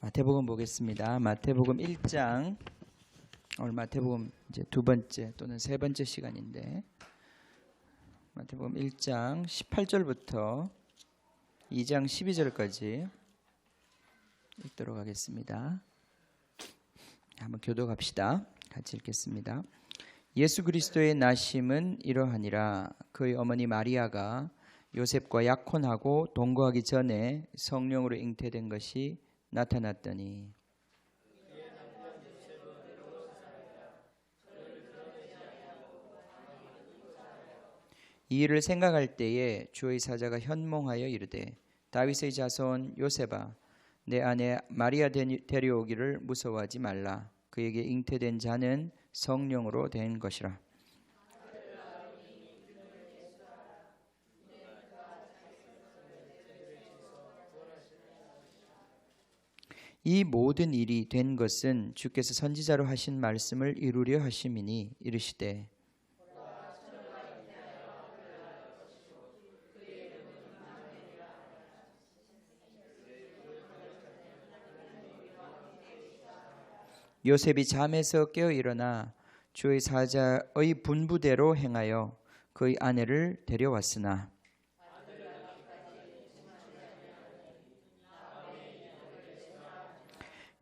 마태복음 보겠습니다. 마태복음 1장. 오늘 마태복음 이제 두 번째 또는 세 번째 시간인데 마태복음 1장 18절부터 2장 12절까지 읽도록 하겠습니다. 한번 교독합시다. 같이 읽겠습니다. 예수 그리스도의 나심은 이러하니라. 그의 어머니 마리아가 요셉과 약혼하고 동거하기 전에 성령으로 잉태된 것이 나타났더니 이 일을 생각할 때에 주의 사자가 현몽하여 이르되 다윗의 자손 요셉아 내 아내 마리아 데려오기를 무서워하지 말라. 그에게 잉태된 자는 성령으로 된 것이라. 이 모든 일이 된 것은 주께서 선지자로 하신 말씀을 이루려 하심이니 이르시되 요셉이 잠에서 깨어 일어나 주의 사자의 분부대로 행하여 그의 아내를 데려왔으나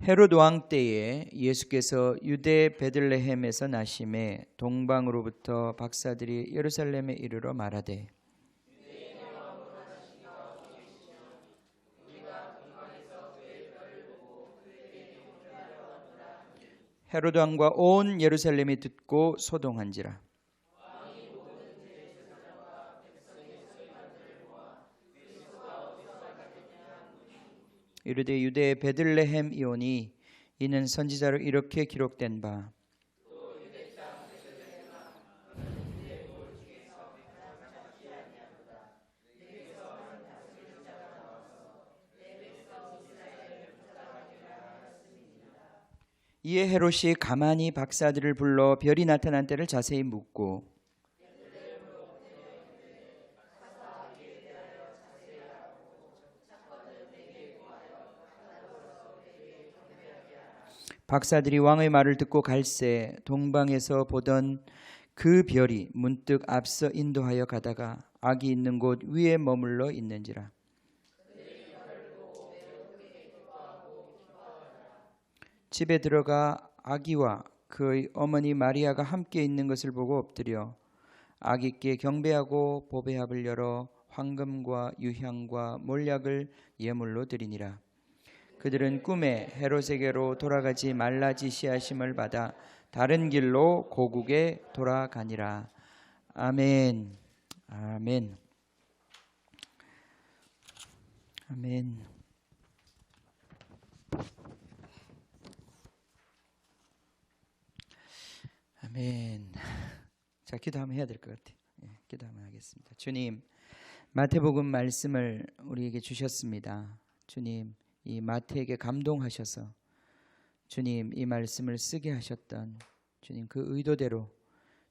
헤롯 왕 때에 예수께서 유대 베들레헴에서 나심에 동방으로부터 박사들이 예루살렘에 이르러 말하되 헤롯 왕과 온 예루살렘이 듣고 소동한지라. 이르되 유대 베들레헴이오니 이는 선지자로 이렇게 기록된 바 이에 헤롯이 가만히 박사들을 불러 별이 나타난 때를 자세히 묻고 박사들이 왕의 말을 듣고 갈새 동방에서 보던 그 별이 문득 앞서 인도하여 가다가 아기 있는 곳 위에 머물러 있는지라. 집에 들어가 아기와 그의 어머니 마리아가 함께 있는 것을 보고 엎드려 아기께 경배하고 보배합을 열어 황금과 유향과 몰약을 예물로 드리니라. 그들은 꿈에 헤롯에게로 돌아가지 말라 지시하심을 받아 다른 길로 고국에 돌아가니라. 아멘. 아멘. 아멘. 아멘. 자, 기도 한번 해야 될 것 같아요. 기도 한번 하겠습니다. 주님, 마태복음 말씀을 우리에게 주셨습니다. 주님, 이 마태에게 감동하셔서 주님 이 말씀을 쓰게 하셨던 주님 그 의도대로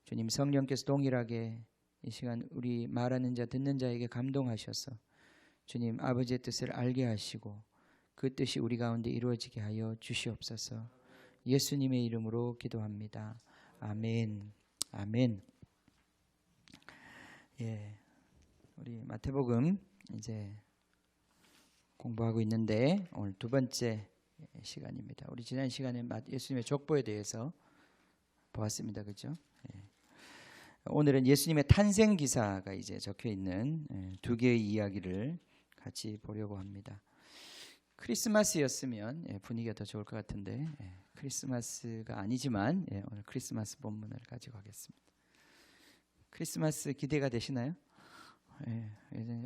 주님 성령께서 동일하게 이 시간 우리 말하는 자 듣는 자에게 감동하셔서 주님 아버지의 뜻을 알게 하시고 그 뜻이 우리 가운데 이루어지게 하여 주시옵소서. 예수님의 이름으로 기도합니다. 아멘. 아멘. 예, 우리 마태복음 이제 공부하고 있는데 오늘 두 번째 시간입니다. 우리 지난 시간에 예수님의 족보에 대해서 보았습니다. 그렇죠? 예. 오늘은 예수님의 탄생 기사가 이제 적혀 있는 두 개의 이야기를 같이 보려고 합니다. 크리스마스였으면 분위기가 더 좋을 것 같은데 크리스마스가 아니지만 오늘 크리스마스 본문을 가지고 하겠습니다. 크리스마스 기대가 되시나요?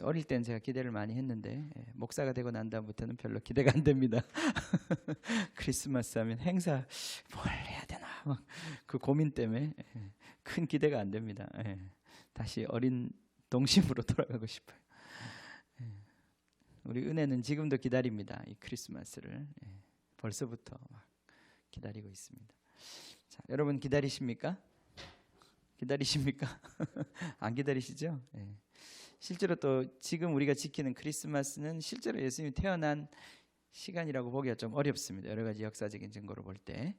어릴 땐 제가 기대를 많이 했는데 목사가 되고 난 다음부터는 별로 기대가 안 됩니다. 크리스마스 하면 행사 뭘 해야 되나 막 그 고민 때문에 큰 기대가 안 됩니다. 다시 어린 동심으로 돌아가고 싶어요. 우리 은혜는 지금도 기다립니다. 이 크리스마스를 벌써부터 막 기다리고 있습니다. 자, 여러분 기다리십니까? 기다리십니까? 안 기다리시죠? 실제로 또 지금 우리가 지키는 크리스마스는 실제로 예수님이 태어난 시간이라고 보기가 좀 어렵습니다. 여러 가지 역사적인 증거로 볼 때.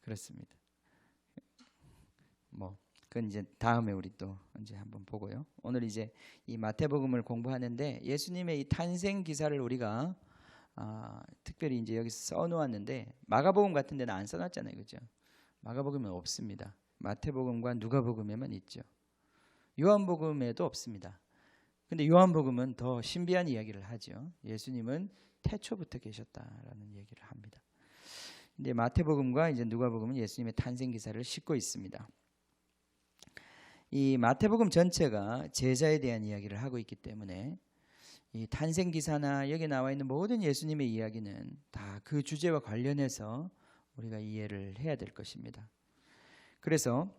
그렇습니다. 그건 이제 다음에 우리 또 이제 한번 보고요. 오늘 이제 이 마태복음을 공부하는데 예수님의 이 탄생 기사를 우리가 특별히 이제 여기서 써놓았는데 마가복음 같은 데는 안 써놨잖아요, 그죠? 마가복음은 없습니다. 마태복음과 누가복음에만 있죠. 요한복음에도 없습니다. 근데 요한복음은 더 신비한 이야기를 하죠. 예수님은 태초부터 계셨다라는 얘기를 합니다. 근데 마태복음과 이제 누가복음은 예수님의 탄생 기사를 싣고 있습니다. 이 마태복음 전체가 제자에 대한 이야기를 하고 있기 때문에 이 탄생 기사나 여기 나와 있는 모든 예수님의 이야기는 다 그 주제와 관련해서 우리가 이해를 해야 될 것입니다. 그래서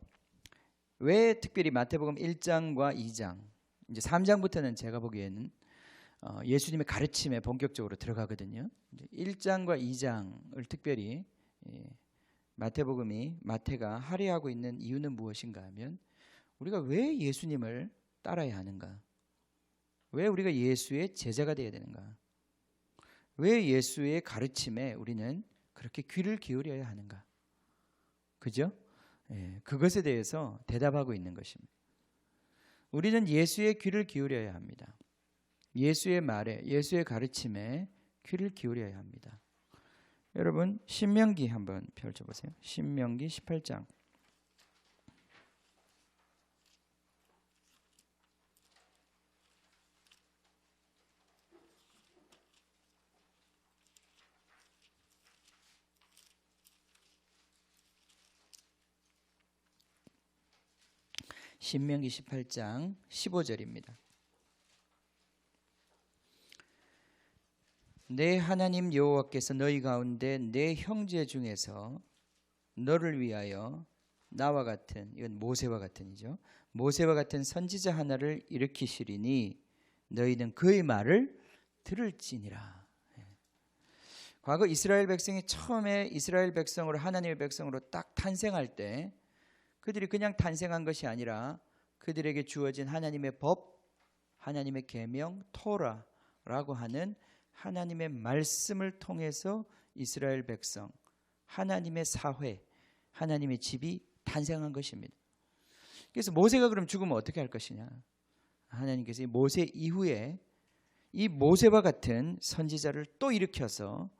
왜 특별히 마태복음 1장과 2장, 이제 3장부터는 제가 보기에는 예수님의 가르침에 본격적으로 들어가거든요. 1장과 2장을 특별히 마태가 할애하고 있는 이유는 무엇인가 하면 우리가 왜 예수님을 따라야 하는가? 왜 우리가 예수의 제자가 되어야 되는가? 왜 예수의 가르침에 우리는 그렇게 귀를 기울여야 하는가? 그죠? 그것에 대해서 대답하고 있는 것입니다. 우리는 예수의 귀를 기울여야 합니다. 예수의 말에, 예수의 가르침에 귀를 기울여야 합니다. 여러분 신명기 한번 펼쳐보세요. 신명기 18장. 신명기 18장 15절입니다. 내 하나님 여호와께서 너희 가운데 내 형제 중에서 너를 위하여 나와 같은, 이건 모세와 같은이죠, 모세와 같은 선지자 하나를 일으키시리니 너희는 그의 말을 들을지니라. 과거 이스라엘 백성이 처음에 이스라엘 백성으로, 하나님의 백성으로 딱 탄생할 때 그들이 그냥 탄생한 것이 아니라 그들에게 주어진 하나님의 법, 하나님의 계명, 토라라고 하는 하나님의 말씀을 통해서 이스라엘 백성, 하나님의 사회, 하나님의 집이 탄생한 것입니다. 그래서 모세가 그럼 죽으면 어떻게 할 것이냐? 하나님께서 이 모세 이후에 이 모세와 같은 선지자를 또 일으켜서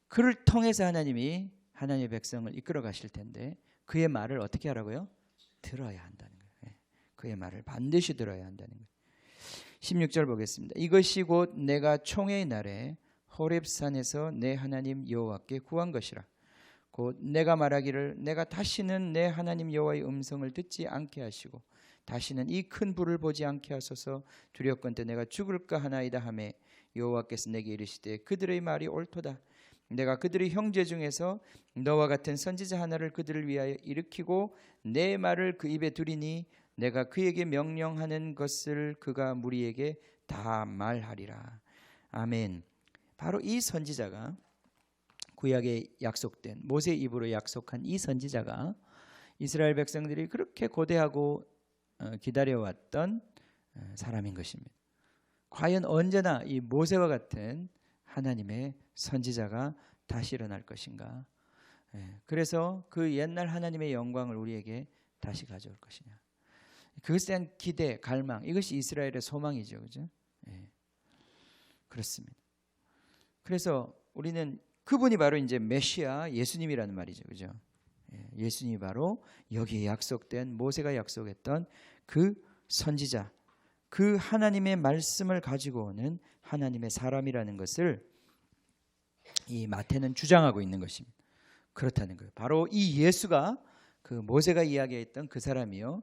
그를 통해서 하나님이 하나님의 백성을 이끌어 가실 텐데 그의 말을 어떻게 하라고요? 들어야 한다는 거예요. 그의 말을 반드시 들어야 한다는 거예요. 16절 보겠습니다. 이것이 곧 내가 총회의 날에 호렙산에서 내 하나님 여호와께 구한 것이라. 곧 내가 말하기를 내가 다시는 내 하나님 여호와의 음성을 듣지 않게 하시고 다시는 이 큰 불을 보지 않게 하소서. 두렵건대 내가 죽을까 하나이다 하매 여호와께서 내게 이르시되 그들의 말이 옳도다. 내가 그들의 형제 중에서 너와 같은 선지자 하나를 그들을 위하여 일으키고 내 말을 그 입에 두리니 내가 그에게 명령하는 것을 그가 무리에게 다 말하리라. 아멘. 바로 이 선지자가, 구약에 약속된 모세의 입으로 약속한 이 선지자가 이스라엘 백성들이 그렇게 고대하고 기다려왔던 사람인 것입니다. 과연 언제나 이 모세와 같은 하나님의 선지자가 다시 일어날 것인가? 그래서 그 옛날 하나님의 영광을 우리에게 다시 가져올 것이냐? 그것에 대한 기대, 갈망, 이것이 이스라엘의 소망이죠, 그죠? 그렇습니다. 그래서 우리는 그분이 바로 이제 메시아, 예수님이라는 말이죠, 그죠? 예수님이 바로 여기에 약속된, 모세가 약속했던 그 선지자, 그 하나님의 말씀을 가지고 오는 하나님의 사람이라는 것을 이 마태는 주장하고 있는 것입니다. 그렇다는 거예요. 바로 이 예수가 그 모세가 이야기했던 그 사람이요,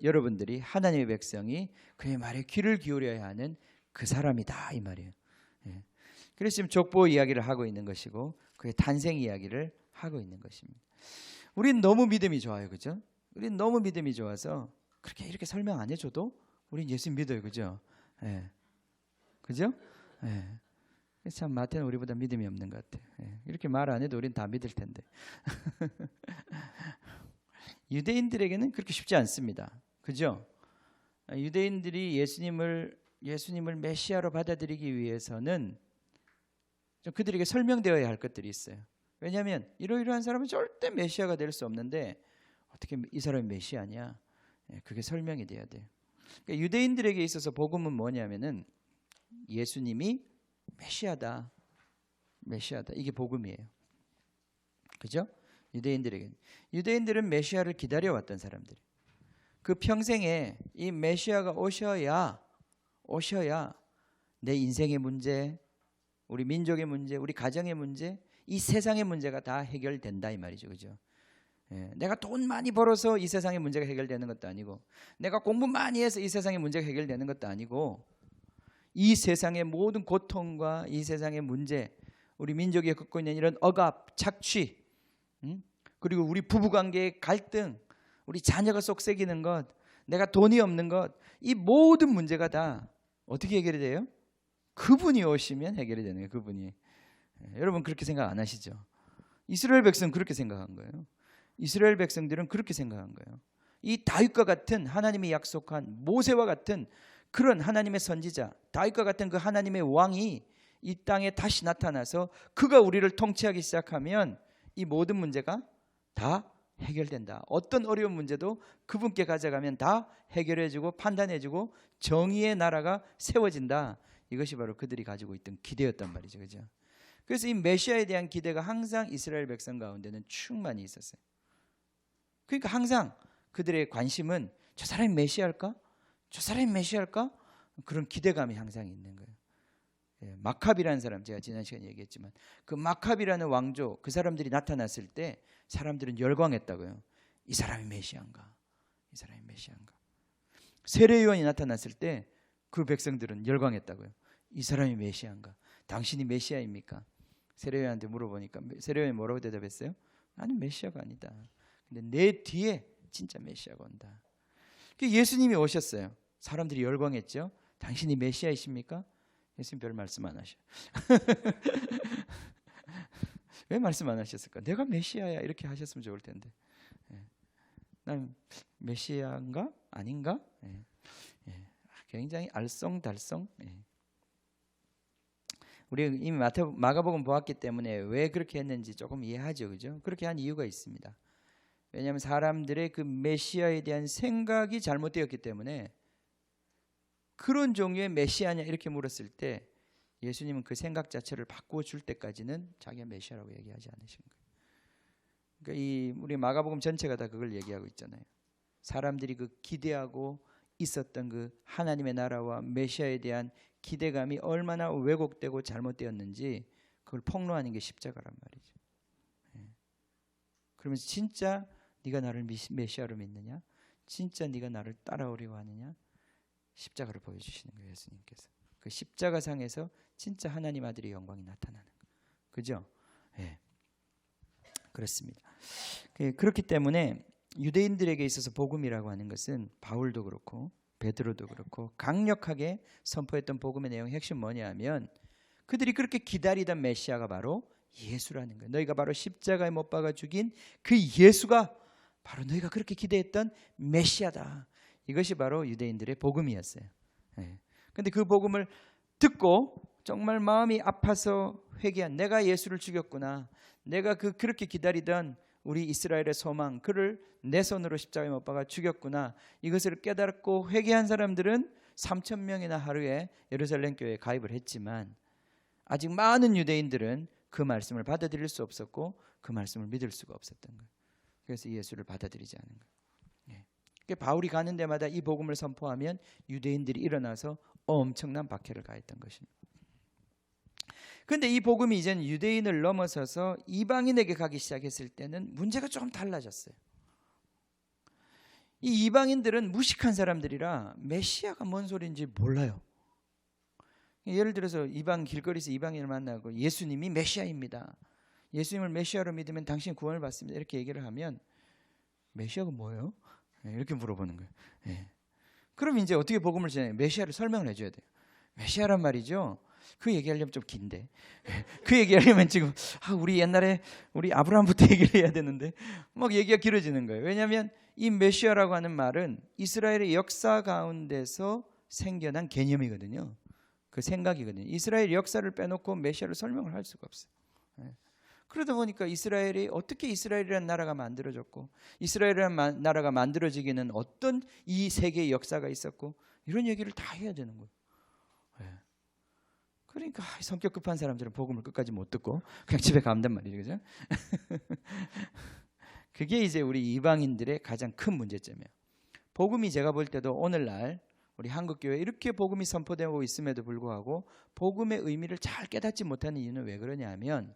여러분들이 하나님의 백성이 그의 말에 귀를 기울여야 하는 그 사람이다, 이 말이에요. 그래서 지금 족보 이야기를 하고 있는 것이고 그의 탄생 이야기를 하고 있는 것입니다. 우린 너무 믿음이 좋아요, 그죠? 우린 너무 믿음이 좋아서 그렇게 이렇게 설명 안 해줘도 우린 예수 믿어요, 그죠? 그죠? 참 마태는 우리보다 믿음이 없는 것 같아요. 이렇게 말 안 해도 우린 다 믿을 텐데. 유대인들에게는 그렇게 쉽지 않습니다, 그죠? 유대인들이 예수님을 예수님을 메시아로 받아들이기 위해서는 좀 그들에게 설명되어야 할 것들이 있어요. 왜냐하면 이러이러한 사람은 절대 메시아가 될 수 없는데 어떻게 이 사람이 메시아냐? 그게 설명이 돼야 돼요. 그러니까 유대인들에게 있어서 복음은 뭐냐면은 예수님이 메시아다. 메시아다. 이게 복음이에요. 그죠? 유대인들은 메시아를 기다려왔던 사람들이. 그 평생에 이 메시아가 오셔야 내 인생의 문제, 우리 민족의 문제, 우리 가정의 문제, 이 세상의 문제가 다 해결된다 이 말이죠. 그죠? 내가 돈 많이 벌어서 이 세상의 문제가 해결되는 것도 아니고, 내가 공부 많이 해서 이 세상의 문제가 해결되는 것도 아니고, 이 세상의 모든 고통과 이 세상의 문제, 우리 민족이 겪고 있는 이런 억압, 착취, 그리고 우리 부부관계의 갈등, 우리 자녀가 쏙새기는 것, 내가 돈이 없는 것, 이 모든 문제가 다 어떻게 해결이 돼요? 그분이 오시면 해결이 되는 거예요. 그분이. 여러분 그렇게 생각 안 하시죠? 이스라엘 백성은 그렇게 생각한 거예요. 이스라엘 백성들은 그렇게 생각한 거예요. 이 다윗과 같은 하나님이 약속한 모세와 같은 그런 하나님의 선지자, 다윗과 같은 그 하나님의 왕이 이 땅에 다시 나타나서 그가 우리를 통치하기 시작하면 이 모든 문제가 다 해결된다. 어떤 어려운 문제도 그분께 가져가면 다 해결해주고 판단해주고 정의의 나라가 세워진다. 이것이 바로 그들이 가지고 있던 기대였단 말이죠. 그죠? 그래서 이 메시아에 대한 기대가 항상 이스라엘 백성 가운데는 충만히 있었어요. 그러니까 항상 그들의 관심은 저 사람이 메시아일까? 저 사람이 메시아일까? 그런 기대감이 항상 있는 거예요. 마캅이라는 사람, 제가 지난 시간에 얘기했지만 그 마캅이라는 왕조, 그 사람들이 나타났을 때 사람들은 열광했다고요. 이 사람이 메시아인가? 이 사람이 메시아인가? 세례요한이 나타났을 때 그 백성들은 열광했다고요. 이 사람이 메시아인가? 당신이 메시아입니까? 세례요한한테 물어보니까 세례요한이 뭐라고 대답했어요? 나는 메시아가 아니다. 근데 내 뒤에 진짜 메시아가 온다. 예수님이 오셨어요. 사람들이 열광했죠. 당신이 메시아이십니까? 예수님 별 말씀 안 하셔. 왜 말씀 안 하셨을까? 내가 메시아야 이렇게 하셨으면 좋을 텐데. 난 메시아인가? 아닌가? 굉장히 알쏭달쏭. 우리 이미 마가복음 보았기 때문에 왜 그렇게 했는지 조금 이해하죠. 그죠? 그렇게 한 이유가 있습니다. 왜냐하면 사람들의 그 메시아에 대한 생각이 잘못되었기 때문에 그런 종류의 메시아냐 이렇게 물었을 때 예수님은 그 생각 자체를 바꾸어 줄 때까지는 자기가 메시아라고 얘기하지 않으신 거예요. 그러니까 우리 마가복음 전체가 다 그걸 얘기하고 있잖아요. 사람들이 그 기대하고 있었던 그 하나님의 나라와 메시아에 대한 기대감이 얼마나 왜곡되고 잘못되었는지 그걸 폭로하는 게 십자가란 말이죠. 그러면서 진짜 네가 나를 메시아로 믿느냐? 진짜 네가 나를 따라오려고 하느냐? 십자가를 보여주시는 거예요. 예수님께서. 그 십자가상에서 진짜 하나님 아들의 영광이 나타나는 거예요. 그죠? 그렇습니다. 그렇기 때문에 유대인들에게 있어서 복음이라고 하는 것은 바울도 그렇고 베드로도 그렇고 강력하게 선포했던 복음의 내용의 핵심 뭐냐면 그들이 그렇게 기다리던 메시아가 바로 예수라는 거예요. 너희가 바로 십자가에 못 박아 죽인 그 예수가 바로 너희가 그렇게 기대했던 메시아다. 이것이 바로 유대인들의 복음이었어요. 그런데 그 복음을 듣고 정말 마음이 아파서 회개한, 내가 예수를 죽였구나, 내가 그렇게 기다리던 우리 이스라엘의 소망, 그를 내 손으로 십자가에 못 박아 죽였구나, 이것을 깨달고 회개한 사람들은 3,000명이나 하루에 예루살렘 교회에 가입을 했지만 아직 많은 유대인들은 그 말씀을 받아들일 수 없었고 그 말씀을 믿을 수가 없었던 거예요. 그래서 예수를 받아들이지 않은 거예요. 바울이 가는 데마다 이 복음을 선포하면 유대인들이 일어나서 엄청난 박해를 가했던 것입니다. 그런데 이 복음이 이제는 유대인을 넘어서서 이방인에게 가기 시작했을 때는 문제가 조금 달라졌어요. 이 이방인들은 무식한 사람들이라 메시아가 뭔 소리인지 몰라요. 예를 들어서 길거리에서 이방인을 만나고 예수님이 메시아입니다, 예수님을 메시아로 믿으면 당신 구원을 받습니다, 이렇게 얘기를 하면 메시아가 뭐예요? 이렇게 물어보는 거예요. 그럼 이제 어떻게 복음을 전해요? 메시아를 설명을 해줘야 돼요. 메시아란 말이죠, 그 얘기하려면 좀 긴데, 그 얘기하려면 지금 우리 옛날에 우리 아브라함부터 얘기를 해야 되는데 막 얘기가 길어지는 거예요. 왜냐하면 이 메시아라고 하는 말은 이스라엘의 역사 가운데서 생겨난 개념이거든요. 그 생각이거든요. 이스라엘 역사를 빼놓고 메시아를 설명을 할 수가 없어요. 그러다 보니까 이스라엘이 어떻게 이스라엘이라는 나라가 만들어졌고 이스라엘이라는 나라가 만들어지기는 어떤 이 세계의 역사가 있었고 이런 얘기를 다 해야 되는 거예요. 그러니까 성격 급한 사람들은 복음을 끝까지 못 듣고 그냥 집에 간단 말이죠. 그죠? 그게 이제 우리 이방인들의 가장 큰 문제점이에요. 복음이 제가 볼 때도 오늘날 우리 한국교회에 이렇게 복음이 선포되고 있음에도 불구하고 복음의 의미를 잘 깨닫지 못하는 이유는 왜 그러냐면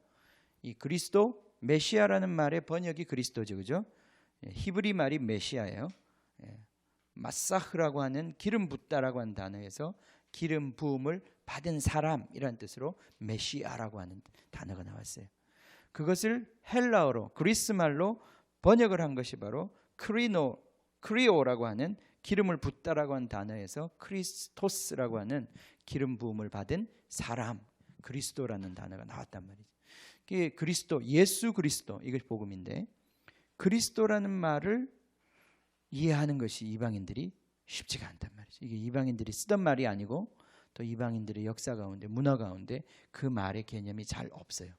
이 그리스도, 메시아라는 말의 번역이 그리스도죠. 그죠? 히브리 말이 메시아예요. 마사흐라고 하는 기름 붓다라고 하는 단어에서 기름 부음을 받은 사람이라는 뜻으로 메시아라고 하는 단어가 나왔어요. 그것을 헬라어로 그리스 말로 번역을 한 것이 바로 크리오라고 하는 기름을 붓다라고 하는 단어에서 크리스토스라고 하는 기름 부음을 받은 사람, 그리스도라는 단어가 나왔단 말이죠. 이게 그리스도, 예수 그리스도, 이것이 복음인데 그리스도라는 말을 이해하는 것이 이방인들이 쉽지가 않단 말이죠. 이게 이방인들이 쓰던 말이 아니고 또 이방인들의 역사 가운데, 문화 가운데 그 말의 개념이 잘 없어요.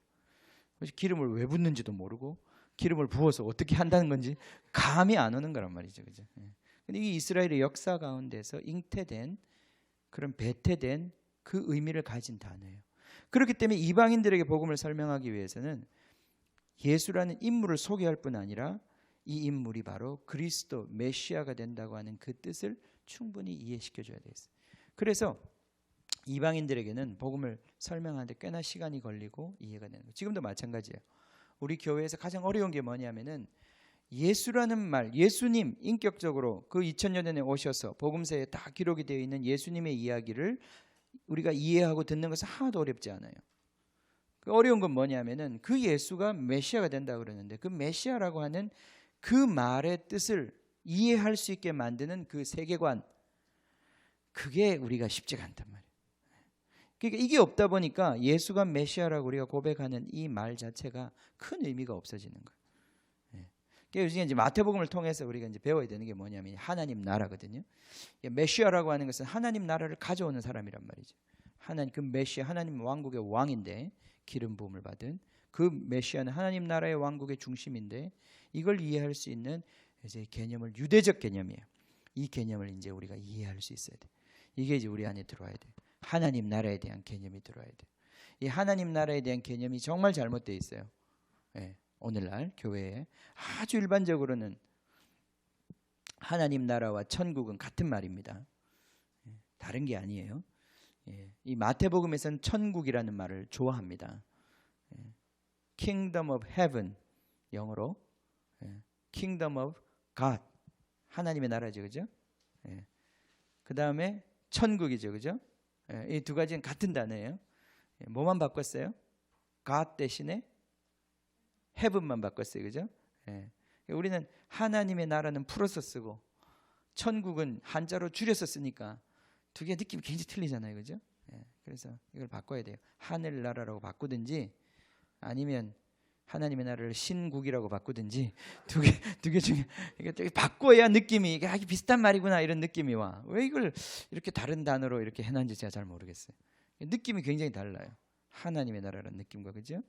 그래서 기름을 왜 붓는지도 모르고 기름을 부어서 어떻게 한다는 건지 감이 안 오는 거란 말이죠. 그죠? 근데 이 이스라엘의 역사 가운데서 잉태된 그런 배태된 그 의미를 가진 단어예요. 그렇기 때문에 이방인들에게 복음을 설명하기 위해서는 예수라는 인물을 소개할 뿐 아니라 이 인물이 바로 그리스도 메시아가 된다고 하는 그 뜻을 충분히 이해시켜 줘야 되겠어요. 그래서 이방인들에게는 복음을 설명하는데 꽤나 시간이 걸리고 이해가 되는 거예요. 지금도 마찬가지예요. 우리 교회에서 가장 어려운 게 뭐냐면은 예수라는 말, 예수님 인격적으로 그 2000년 전에 오셔서 복음서에 다 기록이 되어 있는 예수님의 이야기를 우리가 이해하고 듣는 것은 하나도 어렵지 않아요. 그 어려운 건 뭐냐면은 그 예수가 메시아가 된다고 그러는데 그 메시아라고 하는 그 말의 뜻을 이해할 수 있게 만드는 그 세계관, 그게 우리가 쉽지가 않단 말이에요. 그러니까 이게 없다 보니까 예수가 메시아라고 우리가 고백하는 이 말 자체가 큰 의미가 없어지는 거예요. 그러니까 요즘에 이제 마태복음을 통해서 우리가 이제 배워야 되는 게 뭐냐면 하나님 나라거든요. 메시아라고 하는 것은 하나님 나라를 가져오는 사람이란 말이죠. 하나님, 그 메시아, 하나님 왕국의 왕인데 기름 부음을 받은 그 메시아는 하나님 나라의 왕국의 중심인데 이걸 이해할 수 있는 이제 개념을 유대적 개념이에요. 이 개념을 이제 우리가 이해할 수 있어야 돼. 이게 이제 우리 안에 들어와야 돼. 하나님 나라에 대한 개념이 들어와야 돼. 이 하나님 나라에 대한 개념이 정말 잘못되어 있어요. 오늘날 교회에 아주 일반적으로는 하나님 나라와 천국은 같은 말입니다. 다른 게 아니에요. 이 마태복음에서는 천국이라는 말을 좋아합니다. Kingdom of Heaven, 영어로 Kingdom of God, 하나님의 나라죠, 그죠? 그 다음에 천국이죠, 그죠? 이 두 가지는 같은 단어예요. 뭐만 바꿨어요? God 대신에 Heaven만 바꿨어요, 그죠? 우리는 하나님의 나라는 풀어서 쓰고 천국은 한자로 줄여서 쓰니까 두 개 느낌이 굉장히 틀리잖아요, 그죠? 그래서 이걸 바꿔야 돼요. 하늘나라라고 바꾸든지 아니면 하나님의 나라를 신국이라고 바꾸든지 두 개 중에 이게 바꿔야 느낌이 이게 비슷한 말이구나 이런 느낌이 와. 왜 이걸 이렇게 다른 단어로 이렇게 해놨는지 제가 잘 모르겠어요. 느낌이 굉장히 달라요. 하나님의 나라라는 느낌과, 그죠?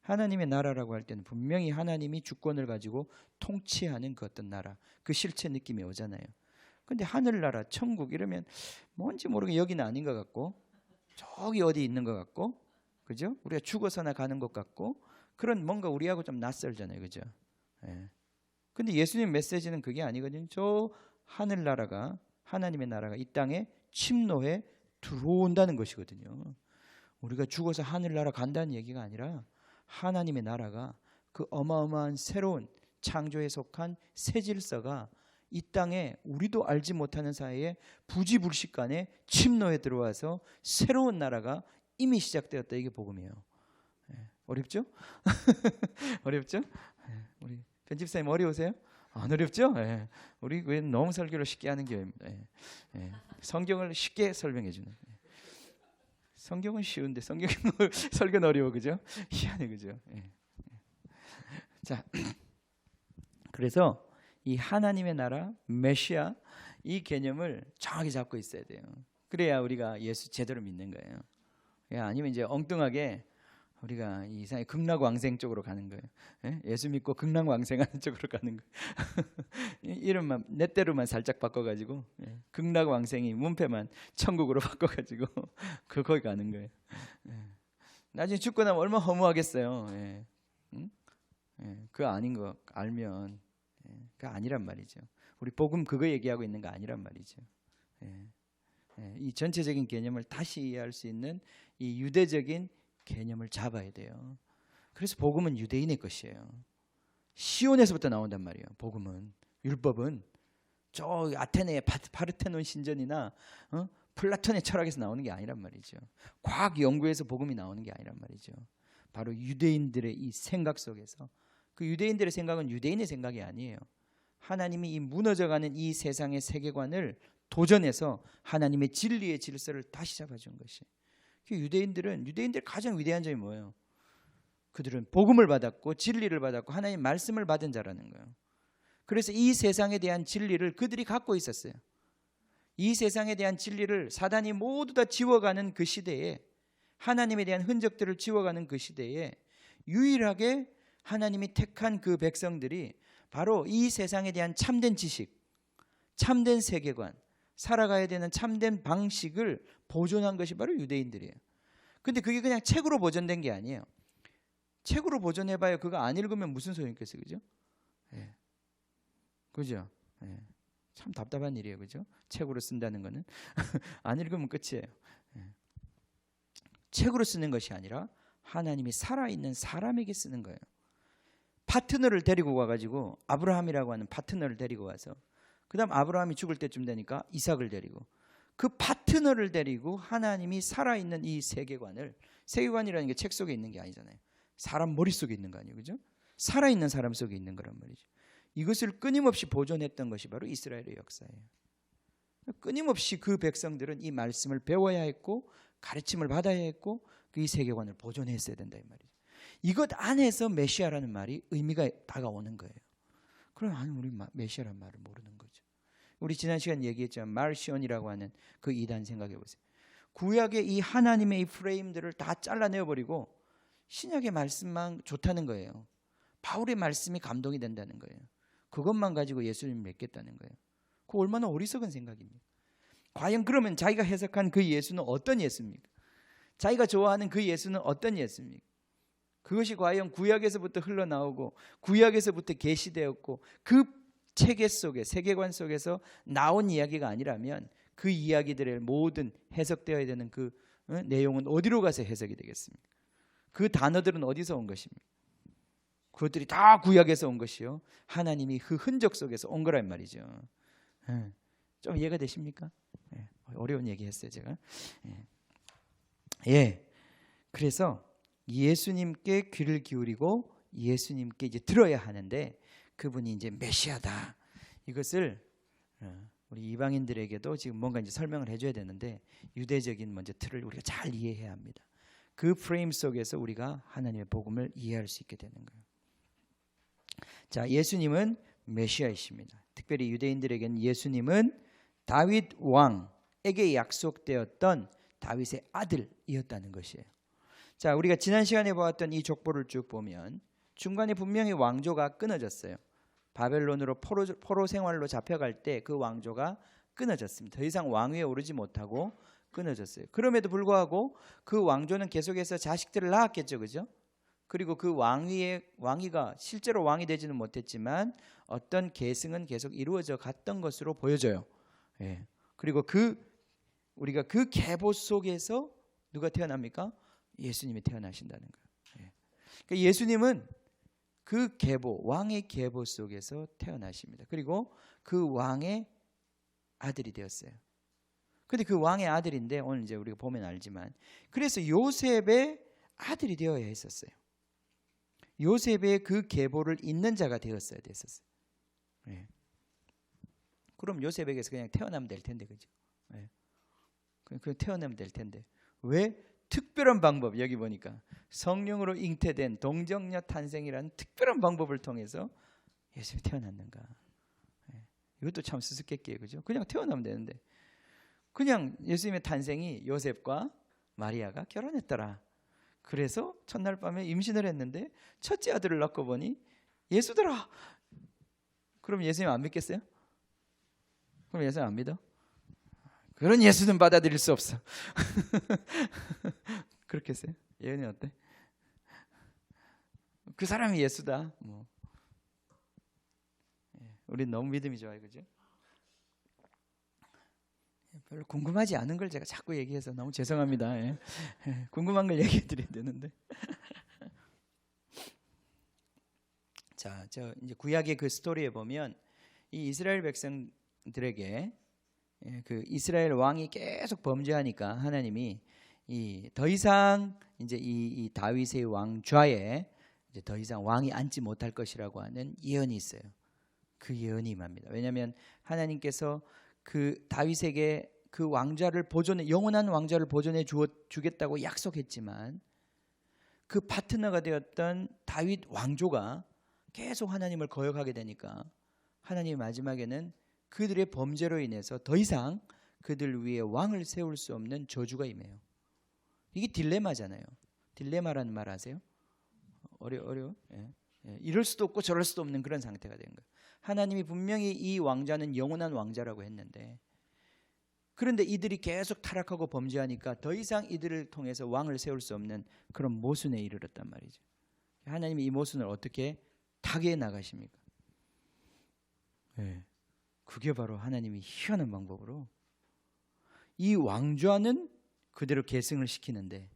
하나님의 나라라고 할 때는 분명히 하나님이 주권을 가지고 통치하는 그 어떤 나라, 그 실체 느낌이 오잖아요. 근데 하늘나라, 천국 이러면 뭔지 모르게 여기는 아닌 것 같고 저기 어디 있는 것 같고, 그죠? 우리가 죽어서나 가는 것 같고 그런 뭔가 우리하고 좀 낯설잖아요, 그죠? 근데 예수님 메시지는 그게 아니거든요. 저 하늘나라가, 하나님의 나라가 이 땅에 침노해 들어온다는 것이거든요. 우리가 죽어서 하늘나라 간다는 얘기가 아니라 하나님의 나라가 그 어마어마한 새로운 창조에 속한 새 질서가 이 땅에 우리도 알지 못하는 사이에 부지불식간에 침노에 들어와서 새로운 나라가 이미 시작되었다. 이게 복음이에요. 어렵죠? 어렵죠? 우리 편집사님 어려우세요? 안 어렵죠? 우리 왜 너무 설교를 쉽게 하는 교회입니다. 성경을 쉽게 설명해 주는. 성경은 쉬운데 설교는 어려워, 그죠? 희한해, 그죠? 자, 그래서 이 하나님의 나라, 메시아, 이 개념을 정확히 잡고 있어야 돼요. 그래야 우리가 예수 제대로 믿는 거예요. 아니면 이제 엉뚱하게 우리가 이상하게 극락왕생 쪽으로 가는 거예요. 예수 믿고 극락왕생하는 쪽으로 가는 거예요. 이름만 내 때로만 살짝 바꿔가지고 극락왕생이 문패만 천국으로 바꿔가지고 거기 가는 거예요. 나중에 죽고 나면 얼마나 허무하겠어요. 그거 아닌 거 알면 그거 아니란 말이죠. 우리 복음 그거 얘기하고 있는 거 아니란 말이죠. 이 전체적인 개념을 다시 이해할 수 있는 이 유대적인 개념을 잡아야 돼요. 그래서 복음은 유대인의 것이에요. 시온에서부터 나온단 말이에요. 복음은, 율법은 저 아테네의 파르테논 신전이나 플라톤의 철학에서 나오는 게 아니란 말이죠. 과학 연구에서 복음이 나오는 게 아니란 말이죠. 바로 유대인들의 이 생각 속에서, 그 유대인들의 생각은 유대인의 생각이 아니에요. 하나님이 이 무너져가는 이 세상의 세계관을 도전해서 하나님의 진리의 질서를 다시 잡아준 것이. 유대인들 가장 위대한 점이 뭐예요? 그들은 복음을 받았고 진리를 받았고 하나님의 말씀을 받은 자라는 거예요. 그래서 이 세상에 대한 진리를 그들이 갖고 있었어요. 이 세상에 대한 진리를 사단이 모두 다 지워가는 그 시대에, 하나님에 대한 흔적들을 지워가는 그 시대에 유일하게 하나님이 택한 그 백성들이 바로 이 세상에 대한 참된 지식, 참된 세계관, 살아가야 되는 참된 방식을 보존한 것이 바로 유대인들이에요. 근데 그게 그냥 책으로 보존된 게 아니에요. 책으로 보존해봐야 그거 안 읽으면 무슨 소용이 있겠어요, 그죠? 그죠? 참 답답한 일이에요, 그죠? 책으로 쓴다는 거는 안 읽으면 끝이에요. 책으로 쓰는 것이 아니라 하나님이 살아있는 사람에게 쓰는 거예요. 파트너를 데리고 와가지고, 아브라함이라고 하는 파트너를 데리고 와서, 그 다음 아브라함이 죽을 때쯤 되니까 이삭을 데리고, 그 파트너를 데리고 하나님이 살아있는 이 세계관을, 세계관이라는 게 책 속에 있는 게 아니잖아요. 사람 머릿속에 있는 거 아니에요, 그죠? 살아있는 사람 속에 있는 거란 말이죠. 이것을 끊임없이 보존했던 것이 바로 이스라엘의 역사예요. 끊임없이 그 백성들은 이 말씀을 배워야 했고 가르침을 받아야 했고 이 세계관을 보존했어야 된다, 이 말이죠. 이것 안에서 메시아라는 말이 의미가 다가오는 거예요. 그럼 아니, 우리 메시아라는 말을 모르는 거죠. 우리 지난 시간 얘기했지만 말시온이라고 하는 그 이단 생각해 보세요. 구약의 이 하나님의 이 프레임들을 다 잘라내어버리고 신약의 말씀만 좋다는 거예요. 바울의 말씀이 감동이 된다는 거예요. 그것만 가지고 예수님을 믿겠다는 거예요. 그거 얼마나 어리석은 생각입니까? 과연 그러면 자기가 해석한 그 예수는 어떤 예수입니까? 자기가 좋아하는 그 예수는 어떤 예수입니까? 그것이 과연 구약에서부터 흘러나오고 구약에서부터 계시되었고 그 체계 속에, 세계관 속에서 나온 이야기가 아니라면 그 이야기들의 모든 해석되어야 되는 그 내용은 어디로 가서 해석이 되겠습니까? 그 단어들은 어디서 온 것입니까? 그것들이 다 구약에서 온 것이요, 하나님이 그 흔적 속에서 온 거란 말이죠. 좀 이해가 되십니까? 어려운 얘기 했어요, 제가. 그래서 예수님께 귀를 기울이고 예수님께 이제 들어야 하는데, 그분이 이제 메시아다. 이것을 우리 이방인들에게도 지금 뭔가 이제 설명을 해줘야 되는데, 유대적인 먼저 틀을 우리가 잘 이해해야 합니다. 그 프레임 속에서 우리가 하나님의 복음을 이해할 수 있게 되는 거예요. 자, 예수님은 메시아이십니다. 특별히 유대인들에게는 예수님은 다윗 왕에게 약속되었던 다윗의 아들이었다는 것이에요. 자, 우리가 지난 시간에 보았던 이 족보를 쭉 보면 중간에 분명히 왕조가 끊어졌어요. 바벨론으로 포로 생활로 잡혀갈 때 그 왕조가 끊어졌습니다. 더 이상 왕위에 오르지 못하고 끊어졌어요. 그럼에도 불구하고 그 왕조는 계속해서 자식들을 낳았겠죠, 그죠? 그리고 그 왕위가 실제로 왕이 되지는 못했지만 어떤 계승은 계속 이루어져 갔던 것으로 보여져요. 그리고 우리가 그 계보 속에서 누가 태어납니까? 예수님이 태어나신다는 거예요. 그러니까 예수님은 그 계보, 왕의 계보 속에서 태어나십니다. 그리고 그 왕의 아들이 되었어요. 근데 그 왕의 아들인데, 오늘 이제 우리가 보면 알지만, 그래서 요셉의 아들이 되어야 했었어요. 요셉의 그 계보를 잇는 자가 되었어야 됐었어요. 그럼 요셉에게서 그냥 태어나면 될 텐데, 그죠? 그냥 태어나면 될 텐데, 왜? 특별한 방법, 여기 보니까 성령으로 잉태된 동정녀 탄생이라는 특별한 방법을 통해서 예수님이 태어났는가? 이것도 참 수수께끼예요, 그죠? 그냥 태어나면 되는데 그냥 예수님의 탄생이 요셉과 마리아가 결혼했더라. 그래서 첫날 밤에 임신을 했는데 첫째 아들을 낳고 보니 예수더라. 그럼 예수님 안 믿겠어요? 그럼 예수님 안 믿어? 그런 예수는 받아들일 수 없어. 그렇게 했어요? 예언이 어때? 그 사람이 예수다. 뭐. 우린 너무 믿음이 좋아요, 그죠? 별로 궁금하지 않은 걸 제가 자꾸 얘기해서 너무 죄송합니다. 예. 궁금한 걸 얘기해 드려야 되는데. 자, 저 이제 구약의 그 스토리에 보면 이 이스라엘 백성들에게 그 이스라엘 왕이 계속 범죄하니까 하나님이 이 더 이상 이제 이 다윗의 왕좌에 이제 더 이상 왕이 앉지 못할 것이라고 하는 예언이 있어요. 그 예언이 임합니다. 왜냐하면 하나님께서 그 다윗에게 그 왕좌를 보존해 영원한 왕좌를 보존해 주겠다고 약속했지만 그 파트너가 되었던 다윗 왕조가 계속 하나님을 거역하게 되니까 하나님이 마지막에는 그들의 범죄로 인해서 더 이상 그들 위에 왕을 세울 수 없는 저주가 임해요. 이게 딜레마잖아요. 딜레마라는 말 아세요? 어려워? 예. 이럴 수도 없고 저럴 수도 없는 그런 상태가 된 거예요. 하나님이 분명히 이 왕자는 영원한 왕자라고 했는데 그런데 이들이 계속 타락하고 범죄하니까 더 이상 이들을 통해서 왕을 세울 수 없는 그런 모순에 이르렀단 말이죠. 하나님이 이 모순을 어떻게 타개해 나가십니까? 네. 그게 바로 하나님이 희한한 방법으로 이 왕좌는 그대로 계승을 시키는데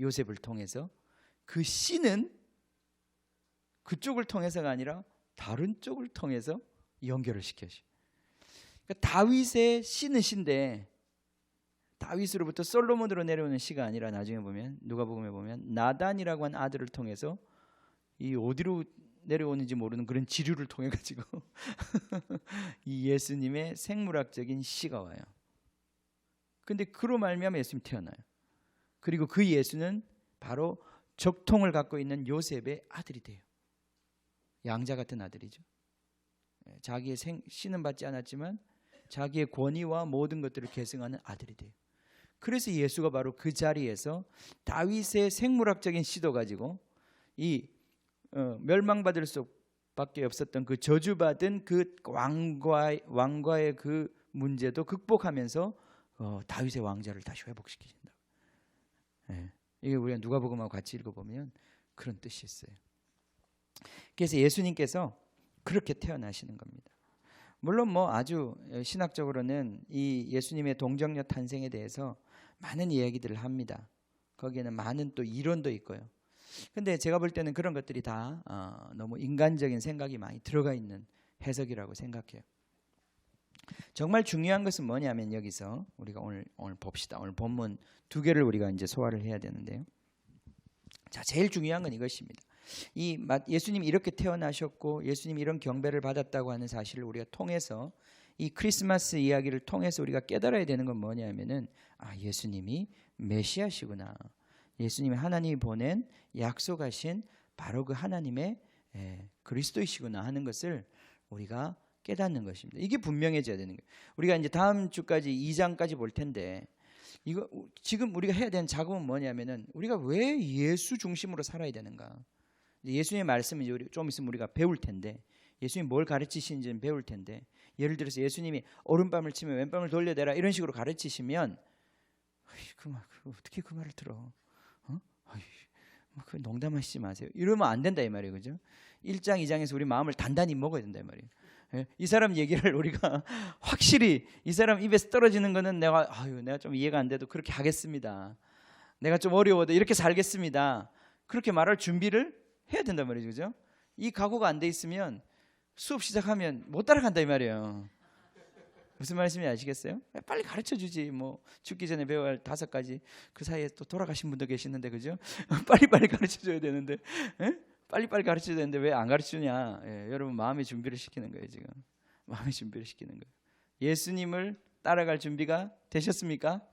요셉을 통해서 그 씨는 그쪽을 통해서가 아니라 다른 쪽을 통해서 연결을 시켜줘. 그러니까 다윗의 씨는 씨인데 다윗으로부터 솔로몬으로 내려오는 씨가 아니라 나중에 보면 누가복음에 보면 나단이라고 한 아들을 통해서 이 어디로 내려오는지 모르는 그런 지류를 통해 가지고 이 예수님의 생물학적인 씨가 와요. 근데 그로 말미암아 예수님이 태어나요. 그리고 그 예수는 바로 적통을 갖고 있는 요셉의 아들이 돼요. 양자 같은 아들이죠. 자기의 씨는 받지 않았지만 자기의 권위와 모든 것들을 계승하는 아들이 돼요. 그래서 예수가 바로 그 자리에서 다윗의 생물학적인 씨도 가지고 이 멸망받을 수밖에 없었던 그 저주받은 그 왕과의 그 문제도 극복하면서 다윗의 왕자를 다시 회복시키신다. 이게 우리가 누가복음하고 같이 읽어보면 그런 뜻이 있어요. 그래서 예수님께서 그렇게 태어나시는 겁니다. 물론 뭐 아주 신학적으로는 이 예수님의 동정녀 탄생에 대해서 많은 이야기들을 합니다. 거기에는 많은 또 이론도 있고요. 근데 제가 볼 때는 그런 것들이 다 너무 인간적인 생각이 많이 들어가 있는 해석이라고 생각해요. 정말 중요한 것은 뭐냐면 여기서 우리가 오늘 봅시다. 오늘 본문 두 개를 우리가 이제 소화를 해야 되는데요. 자, 제일 중요한 건 이것입니다. 예수님이 이렇게 태어나셨고 예수님이 이런 경배를 받았다고 하는 사실을 우리가 통해서 이 크리스마스 이야기를 통해서 우리가 깨달아야 되는 건 뭐냐면은 예수님이 메시아시구나. 예수님이 하나님이 보낸 약속하신 바로 그 하나님의 그리스도이시구나 하는 것을 우리가 깨닫는 것입니다. 이게 분명해져야 되는 거예요. 우리가 이제 다음 주까지 2장까지 볼 텐데 이거 지금 우리가 해야 되는 작업은 뭐냐면은 우리가 왜 예수 중심으로 살아야 되는가? 예수님의 말씀을 이제 좀 있으면 우리가 배울 텐데 예수님이 뭘 가르치시는지는 배울 텐데 예를 들어서 예수님이 오른밤을 치면 왼밤을 돌려대라 이런 식으로 가르치시면 어떻게 그 말을 들어? 그 농담하시지 마세요. 이러면 안 된다 이 말이에요, 그죠? 1장, 2장에서 우리 마음을 단단히 먹어야 된다 이 말이에요. 이 사람 얘기를 우리가 확실히 이 사람 입에서 떨어지는 거는 내가 좀 이해가 안 돼도 그렇게 하겠습니다. 내가 좀 어려워도 이렇게 살겠습니다. 그렇게 말할 준비를 해야 된단 말이죠, 그죠? 이 각오가 안 돼 있으면 수업 시작하면 못 따라간다 이 말이에요. 무슨 말씀인지 아시겠어요? 빨리 가르쳐 주지. 뭐 죽기 전에 배워야 할 5가지 그 사이에 또 돌아가신 분도 계시는데 그죠? 빨리 가르쳐 줘야 되는데 빨리 가르쳐 줘야 되는데 왜 안 가르쳐 주냐? 여러분 마음의 준비를 시키는 거예요 지금. 마음의 준비를 시키는 거예요. 예수님을 따라갈 준비가 되셨습니까?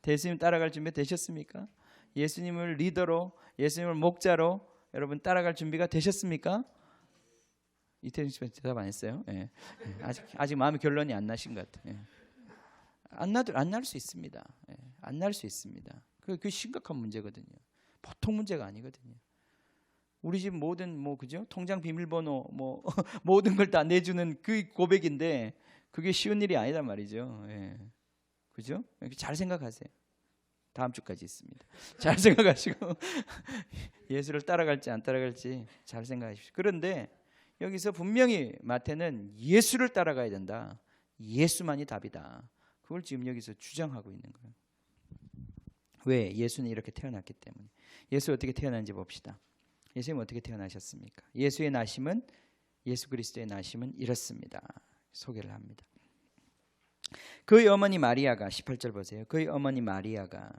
예수님 따라갈 준비 되셨습니까? 예수님을 리더로 예수님을 목자로 여러분 따라갈 준비가 되셨습니까? 이태준 씨 대답 안 했어요? 예. 아직 마음의 결론이 안 나신 것 같아요. 예. 안 날 수 있습니다. 예. 안 날 수 있습니다. 그 심각한 문제거든요. 보통 문제가 아니거든요. 우리 집 모든 그죠? 통장 비밀번호 모든 걸 다 내주는 그 고백인데 그게 쉬운 일이 아니란 말이죠. 예. 그죠? 잘 생각하세요. 다음 주까지 있습니다. 잘 생각하시고 예수를 따라갈지 안 따라갈지 잘 생각하십시오. 그런데 여기서 분명히 마태는 예수를 따라가야 된다. 예수만이 답이다. 그걸 지금 여기서 주장하고 있는 거예요. 왜? 예수는 이렇게 태어났기 때문에. 예수 어떻게 태어난지 봅시다. 예수님 어떻게 태어나셨습니까? 예수 그리스도의 나심은 이렇습니다. 소개를 합니다. 그의 어머니 마리아가 18절 보세요. 그의 어머니 마리아가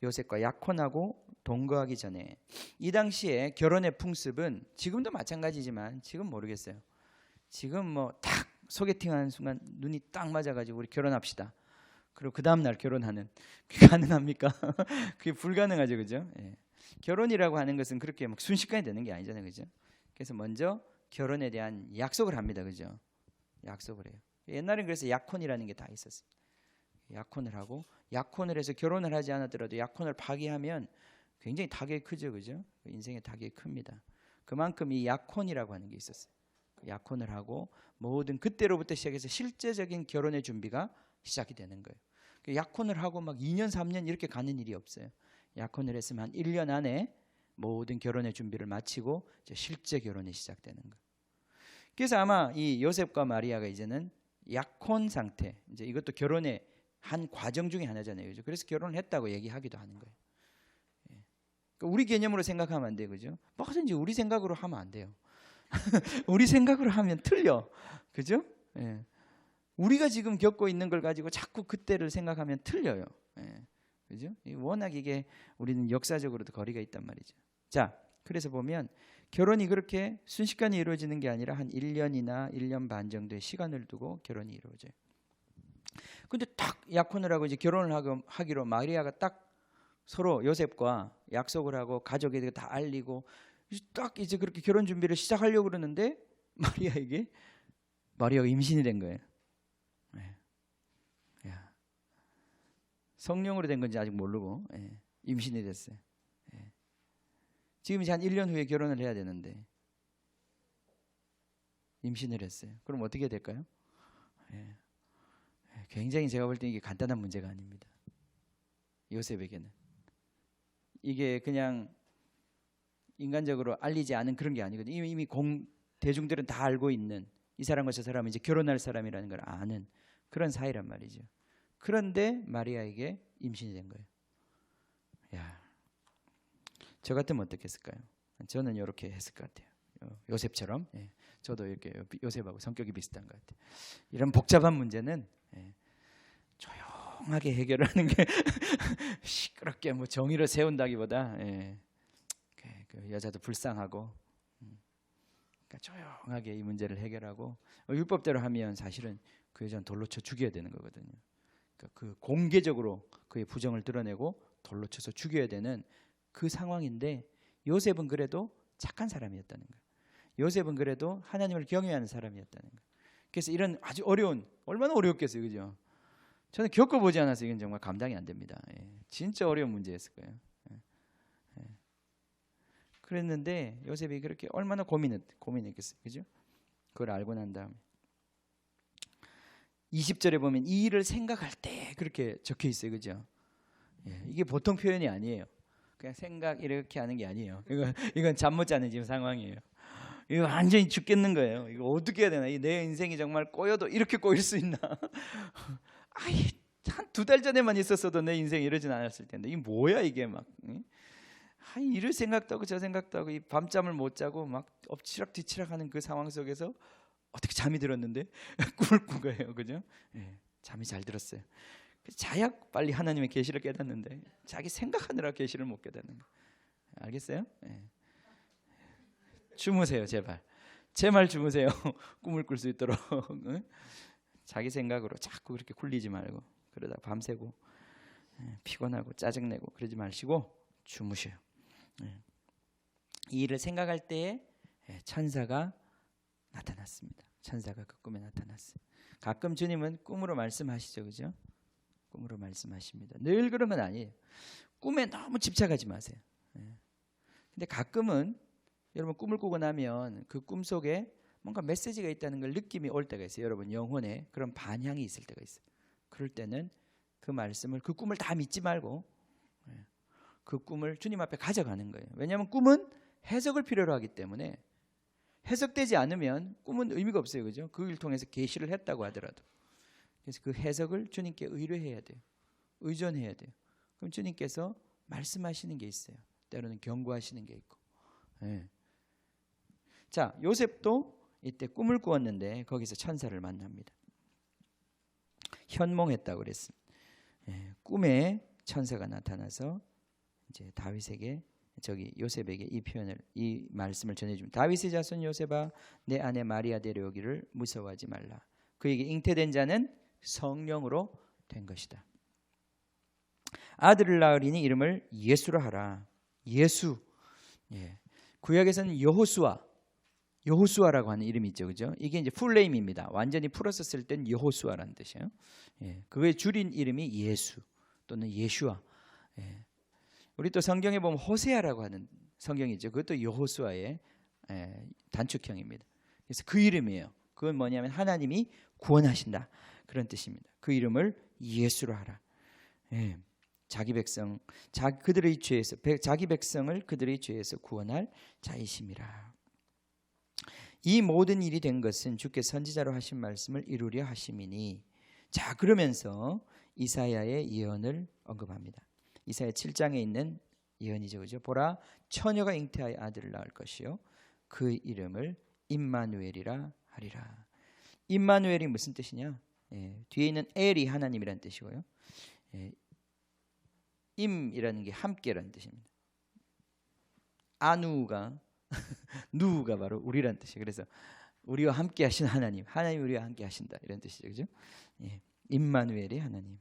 요셉과 약혼하고 동거하기 전에 이 당시에 결혼의 풍습은 지금도 마찬가지지만 지금 모르겠어요. 지금 딱 소개팅하는 순간 눈이 딱 맞아가지고 우리 결혼합시다. 그리고 그 다음 날 결혼하는 그게 가능합니까? 그게 불가능하죠, 그죠? 예. 결혼이라고 하는 것은 그렇게 막 순식간에 되는 게 아니잖아요, 그죠? 그래서 먼저 결혼에 대한 약속을 합니다, 그죠? 약속을 해요. 옛날엔 그래서 약혼이라는 게 다 있었어요. 약혼을 하고 약혼을 해서 결혼을 하지 않았더라도 약혼을 파기하면 굉장히 타격이 크죠, 그죠? 인생의 타격이 큽니다. 그만큼 이 약혼이라고 하는 게 있었어요. 약혼을 하고 모든 그때로부터 시작해서 실제적인 결혼의 준비가 시작이 되는 거예요. 약혼을 하고 막 2년 3년 이렇게 가는 일이 없어요. 약혼을 했으면 한 1년 안에 모든 결혼의 준비를 마치고 이제 실제 결혼이 시작되는 거예요. 그래서 아마 이 요셉과 마리아가 이제는 약혼 상태, 이제 이것도 결혼의 한 과정 중에 하나잖아요, 그죠? 그래서 결혼을 했다고 얘기하기도 하는 거예요. 예. 그러니까 우리 개념으로 생각하면 안 돼요, 그죠? 뭐든지 우리 생각으로 하면 안 돼요. 우리 생각으로 하면 틀려, 그죠? 예. 우리가 지금 겪고 있는 걸 가지고 자꾸 그때를 생각하면 틀려요. 예. 그죠? 워낙 이게 우리는 역사적으로도 거리가 있단 말이죠. 자, 그래서 보면 결혼이 그렇게 순식간에 이루어지는 게 아니라 한 1년이나 1년 반 정도의 시간을 두고 결혼이 이루어져요. 근데 딱 약혼을 하고 이제 결혼을 하기로 마리아가 딱 서로 요셉과 약속을 하고 가족에게 다 알리고 딱 이제 그렇게 결혼 준비를 시작하려고 그러는데 마리아가 임신이 된 거예요. 네. 성령으로 된 건지 아직 모르고 임신이 됐어요. 지금 이제 한 1년 후에 결혼을 해야 되는데 임신을 했어요. 그럼 어떻게 될까요? 굉장히 제가 볼 때 이게 간단한 문제가 아닙니다. 요셉에게는 이게 그냥 인간적으로 알리지 않은 그런 게 아니거든요. 이미 대중들은 다 알고 있는 이 사람과 저 사람은 이제 결혼할 사람이라는 걸 아는 그런 사이란 말이죠. 그런데 마리아에게 임신이 된 거예요. 야, 저 같으면 어떻겠을까요? 저는 이렇게 했을 것 같아요. 요셉처럼. 저도 이렇게 요셉하고 성격이 비슷한 것 같아요. 이런 복잡한 문제는 조용하게 해결하는 게 시끄럽게 정의를 세운다기보다 그 여자도 불쌍하고 그러니까 조용하게 이 문제를 해결하고 율법대로 하면 사실은 그 여자는 돌로 쳐 죽여야 되는 거거든요. 그러니까 그 공개적으로 그의 부정을 드러내고 돌로 쳐서 죽여야 되는 그 상황인데 요셉은 그래도 착한 사람이었다는 거예요. 요셉은 그래도 하나님을 경외하는 사람이었다는 거예요. 그래서 이런 아주 얼마나 어려웠겠어요, 그죠? 저는 겪어보지 않아서 이건 정말 감당이 안 됩니다. 진짜 어려운 문제였을 거예요. 그랬는데 요셉이 그렇게 얼마나 고민했겠어요, 그죠? 그걸 알고 난 다음에 20절에 보면 이 일을 생각할 때 그렇게 적혀 있어요, 그죠? 이게 보통 표현이 아니에요. 그냥 생각 이렇게 하는 게 아니에요. 이건 잠 못 자는 지금 상황이에요. 이거 완전히 죽겠는 거예요. 이거 어떻게 해야 되나? 내 인생이 정말 꼬여도 이렇게 꼬일 수 있나? 한 2달 전에만 있었어도 내 인생이 이러진 않았을 텐데 이게 뭐야 이게 막 이럴 생각도 하고 저 생각도 하고 이 밤잠을 못 자고 막 엎치락뒤치락하는 그 상황 속에서 어떻게 잠이 들었는데 꿈을 꾼 거예요, 그죠? 잠이 잘 들었어요. 자야 빨리 하나님의 계시를 깨닫는데 자기 생각하느라 계시를 못 깨닫는 거. 알겠어요? 주무세요, 제발. 제 말 주무세요. 꿈을 꿀 수 있도록. 자기 생각으로 자꾸 그렇게 굴리지 말고 그러다 밤새고 피곤하고 짜증내고 그러지 마시고 주무셔요. 이 일을 생각할 때에 천사가 나타났습니다. 천사가 그 꿈에 나타났어요. 가끔 주님은 꿈으로 말씀하시죠, 그죠? 꿈으로 말씀하십니다. 늘 그런 건 아니에요. 꿈에 너무 집착하지 마세요. 근데 가끔은 여러분 꿈을 꾸고 나면 그 꿈 속에 뭔가 메시지가 있다는 걸 느낌이 올 때가 있어요. 여러분 영혼에 그런 반향이 있을 때가 있어요. 그럴 때는 그 말씀을, 그 꿈을 다 믿지 말고 그 꿈을 주님 앞에 가져가는 거예요. 왜냐하면 꿈은 해석을 필요로 하기 때문에 해석되지 않으면 꿈은 의미가 없어요. 그죠? 그걸 통해서 계시를 했다고 하더라도. 그래서 그 해석을 주님께 의뢰해야 돼요. 의존해야 돼요. 그럼 주님께서 말씀하시는 게 있어요. 때로는 경고하시는 게 있고. 예. 자, 요셉도 이때 꿈을 꾸었는데 거기서 천사를 만납니다. 현몽했다고 그랬습니다. 예, 꿈에 천사가 나타나서 이제 다윗에게 요셉에게 이 말씀을 전해줍니다. 다윗의 자손 요셉아, 내 아내 마리아 데려오기를 무서워하지 말라. 그에게 잉태된 자는 성령으로 된 것이다. 아들을 낳으리니 이름을 예수라 하라. 예수. 예. 구약에서는 여호수아라고 하는 이름이 있죠, 그죠? 이게 이제 풀네임입니다. 완전히 풀어서 쓸 땐 여호수아라는 뜻이에요. 예. 그거의 줄인 이름이 예수 또는 예슈아. 예. 우리 또 성경에 보면 호세아라고 하는 성경이죠. 그것도 여호수아의 단축형입니다. 그래서 그 이름이에요. 그건 뭐냐면 하나님이 구원하신다 그런 뜻입니다. 그 이름을 예수로 하라. 예. 자기 백성을 그들의 죄에서 구원할 자이심이라. 이 모든 일이 된 것은 주께 선지자로 하신 말씀을 이루려 하심이니. 자, 그러면서 이사야의 예언을 언급합니다. 이사야 7장에 있는 예언이죠, 그죠? 보라, 처녀가 잉태하여 아들을 낳을 것이요 그 이름을 임마누엘이라 하리라. 임마누엘이 무슨 뜻이냐? 뒤에 있는 엘이 하나님이라는 뜻이고요. 임이라는 게 함께라는 뜻입니다. 아누가 누가 바로 우리라는 뜻이에요. 그래서 우리와 함께 하신 하나님이 우리와 함께 하신다 이런 뜻이죠, 그죠? 임마누엘이 하나님.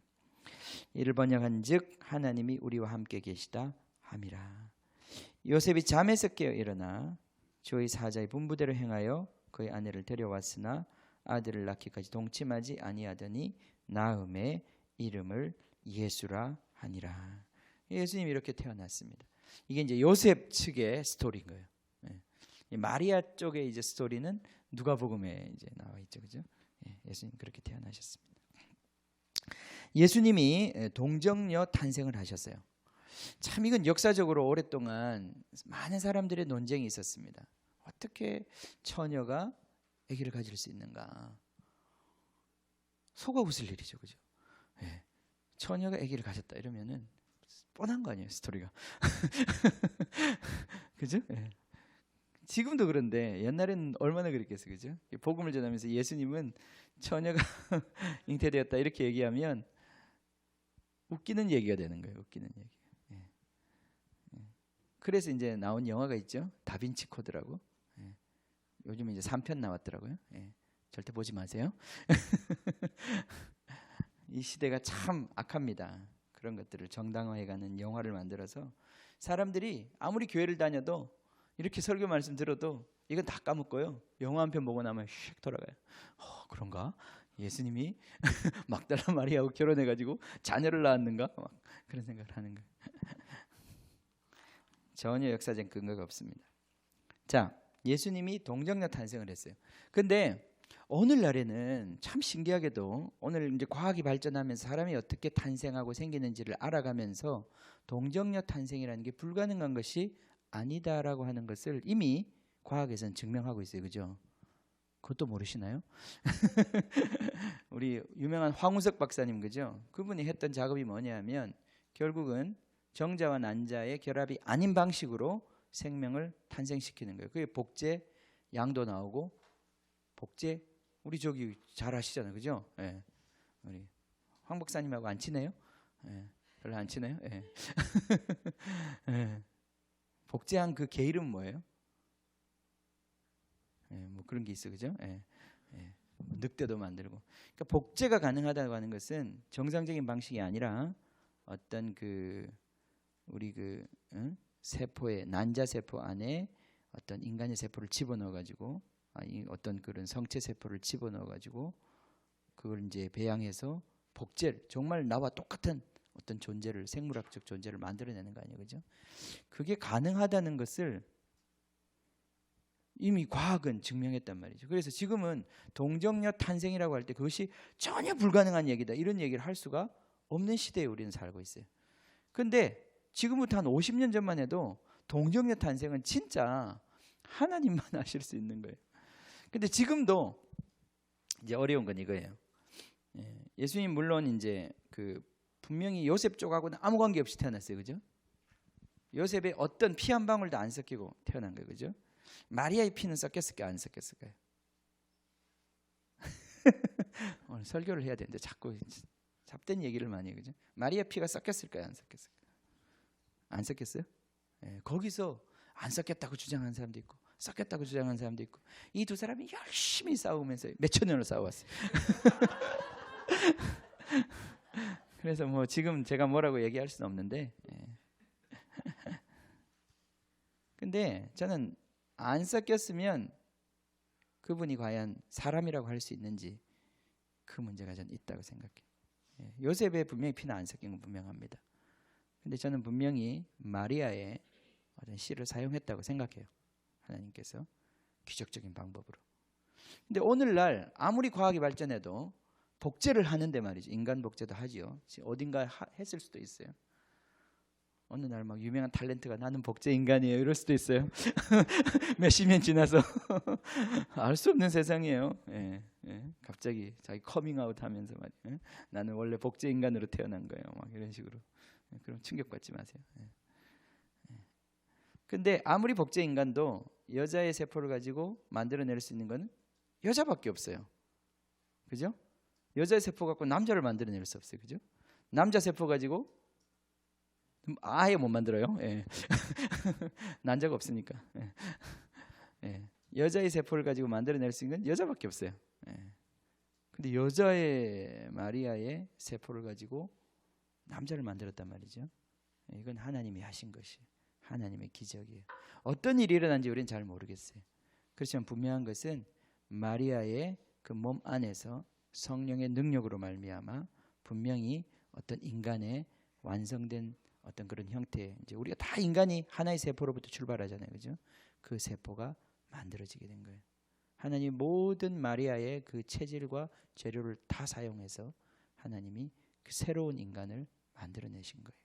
이를 번역한즉 하나님이 우리와 함께 계시다 함이라. 요셉이 잠에서 깨어 일어나 저희 사자의 분부대로 행하여 그의 아내를 데려왔으나 아들을 낳기까지 동침하지 아니하더니 나음의 이름을 예수라 하니라. 예수님이 이렇게 태어났습니다. 이게 이제 요셉 측의 스토리인 거예요. 마리아 쪽의 이제 스토리는 누가복음에 이제 나와 있죠, 그죠? 예수님 그렇게 태어나셨습니다. 예수님이 동정녀 탄생을 하셨어요. 참 이건 역사적으로 오랫동안 많은 사람들의 논쟁이 있었습니다. 어떻게 처녀가 아기를 가질 수 있는가? 속아 웃을 일이죠, 그죠? 처녀가 아기를 가졌다 이러면은 뻔한 거 아니에요, 스토리가. 그죠? 지금도 그런데 옛날에는 얼마나 그랬겠어요, 그죠? 복음을 전하면서 예수님은 처녀가 잉태되었다 이렇게 얘기하면 웃기는 얘기가 되는 거예요. 웃기는 얘기. 그래서 이제 나온 영화가 있죠. 다빈치 코드라고. 요즘 이제 3편 나왔더라고요. 절대 보지 마세요. 이 시대가 참 악합니다. 그런 것들을 정당화해가는 영화를 만들어서 사람들이 아무리 교회를 다녀도 이렇게 설교 말씀 들어도 이건 다 까먹고요. 영화 한 편 보고 나면 휙 돌아가요. 그런가? 예수님이 막달라 마리아하고 결혼해가지고 자녀를 낳았는가? 막 그런 생각을 하는 거예요. 전혀 역사적 근거가 없습니다. 자, 예수님이 동정녀 탄생을 했어요. 근데 오늘날에는 참 신기하게도 오늘 이제 과학이 발전하면서 사람이 어떻게 탄생하고 생기는지를 알아가면서 동정녀 탄생이라는 게 불가능한 것이 아니다라고 하는 것을 이미 과학에서는 증명하고 있어요. 그죠? 그것도 모르시나요? 우리 유명한 황우석 박사님, 그죠? 그분이 했던 작업이 뭐냐면 결국은 정자와 난자의 결합이 아닌 방식으로 생명을 탄생시키는 거예요. 그게 복제 양도 나오고 복제 우리 저기 잘 아시잖아요, 그죠? 우리 황 박사님하고 안 친해요? 별로 안 친해요? 복제한 그 개 이름 뭐예요? 뭐 그런 게 있어, 그죠? 늑대도 만들고. 그러니까 복제가 가능하다고 하는 것은 정상적인 방식이 아니라 어떤 우리 세포의 난자 세포 안에 어떤 인간의 세포를 집어넣어 가지고 이 어떤 그런 성체 세포를 집어넣어 가지고 그걸 이제 배양해서 복제, 정말 나와 똑같은 어떤 존재를, 생물학적 존재를 만들어내는 거 아니에요, 그죠? 그게 가능하다는 것을 이미 과학은 증명했단 말이죠. 그래서 지금은 동정녀 탄생이라고 할 때 그것이 전혀 불가능한 얘기다, 이런 얘기를 할 수가 없는 시대에 우리는 살고 있어요. 근데 지금부터 한 50년 전만 해도 동정녀 탄생은 진짜 하나님만 하실 수 있는 거예요. 근데 지금도 이제 어려운 건 이거예요. 예수님 물론 이제 그 분명히 요셉 쪽하고는 아무 관계 없이 태어났어요, 그죠? 요셉의 어떤 피 한 방울도 안 섞이고 태어난 거예요, 그죠? 마리아의 피는 섞였을까요, 안 섞였을까요? 오늘 설교를 해야 되는데 자꾸 잡된 얘기를 많이 해요, 그죠? 마리아 피가 섞였을까요, 안 섞였을까요? 안 섞였어요? 거기서 안 섞였다고 주장하는 사람도 있고 섞였다고 주장하는 사람도 있고, 이 두 사람이 열심히 싸우면서 몇천 년을 싸워왔어요. 그래서 뭐 지금 제가 뭐라고 얘기할 수는 없는데, 근데 저는 안 섞였으면 그분이 과연 사람이라고 할 수 있는지, 그 문제가 저는 있다고 생각해요. 요셉의 분명히 피는 안 섞인 건 분명합니다. 근데 저는 분명히 마리아의 어떤 씨를 사용했다고 생각해요, 하나님께서 기적적인 방법으로. 근데 오늘날 아무리 과학이 발전해도 복제를 하는데 말이죠, 인간 복제도 하지요. 어딘가 했을 수도 있어요. 어느 날 막 유명한 탤런트가 나는 복제 인간이에요 이럴 수도 있어요. 몇십 년 지나서 알 수 없는 세상이에요. 갑자기 자기 커밍아웃 하면서 말이에요. 나는 원래 복제 인간으로 태어난 거예요, 막 이런 식으로. 그럼 충격받지 마세요. 근데 아무리 복제 인간도 여자의 세포를 가지고 만들어낼 수 있는 건 여자밖에 없어요, 그죠? 여자의 세포 갖고 남자를 만들어낼 수 없어요, 그죠? 남자 세포 가지고 아예 못 만들어요. 난자가 없으니까. 여자의 세포를 가지고 만들어낼 수 있는 건 여자밖에 없어요. 근데 여자의 마리아의 세포를 가지고 남자를 만들었단 말이죠. 이건 하나님이 하신 것이 하나님의 기적이에요. 어떤 일이 일어난지 우리는 잘 모르겠어요. 그렇지만 분명한 것은 마리아의 그 몸 안에서 성령의 능력으로 말미암아 분명히 어떤 인간의 완성된 어떤 그런 형태, 이제 우리가 다 인간이 하나의 세포로부터 출발하잖아요, 그죠? 그 세포가 만들어지게 된 거예요. 하나님이 모든 마리아의 그 체질과 재료를 다 사용해서 하나님이 그 새로운 인간을 만들어내신 거예요.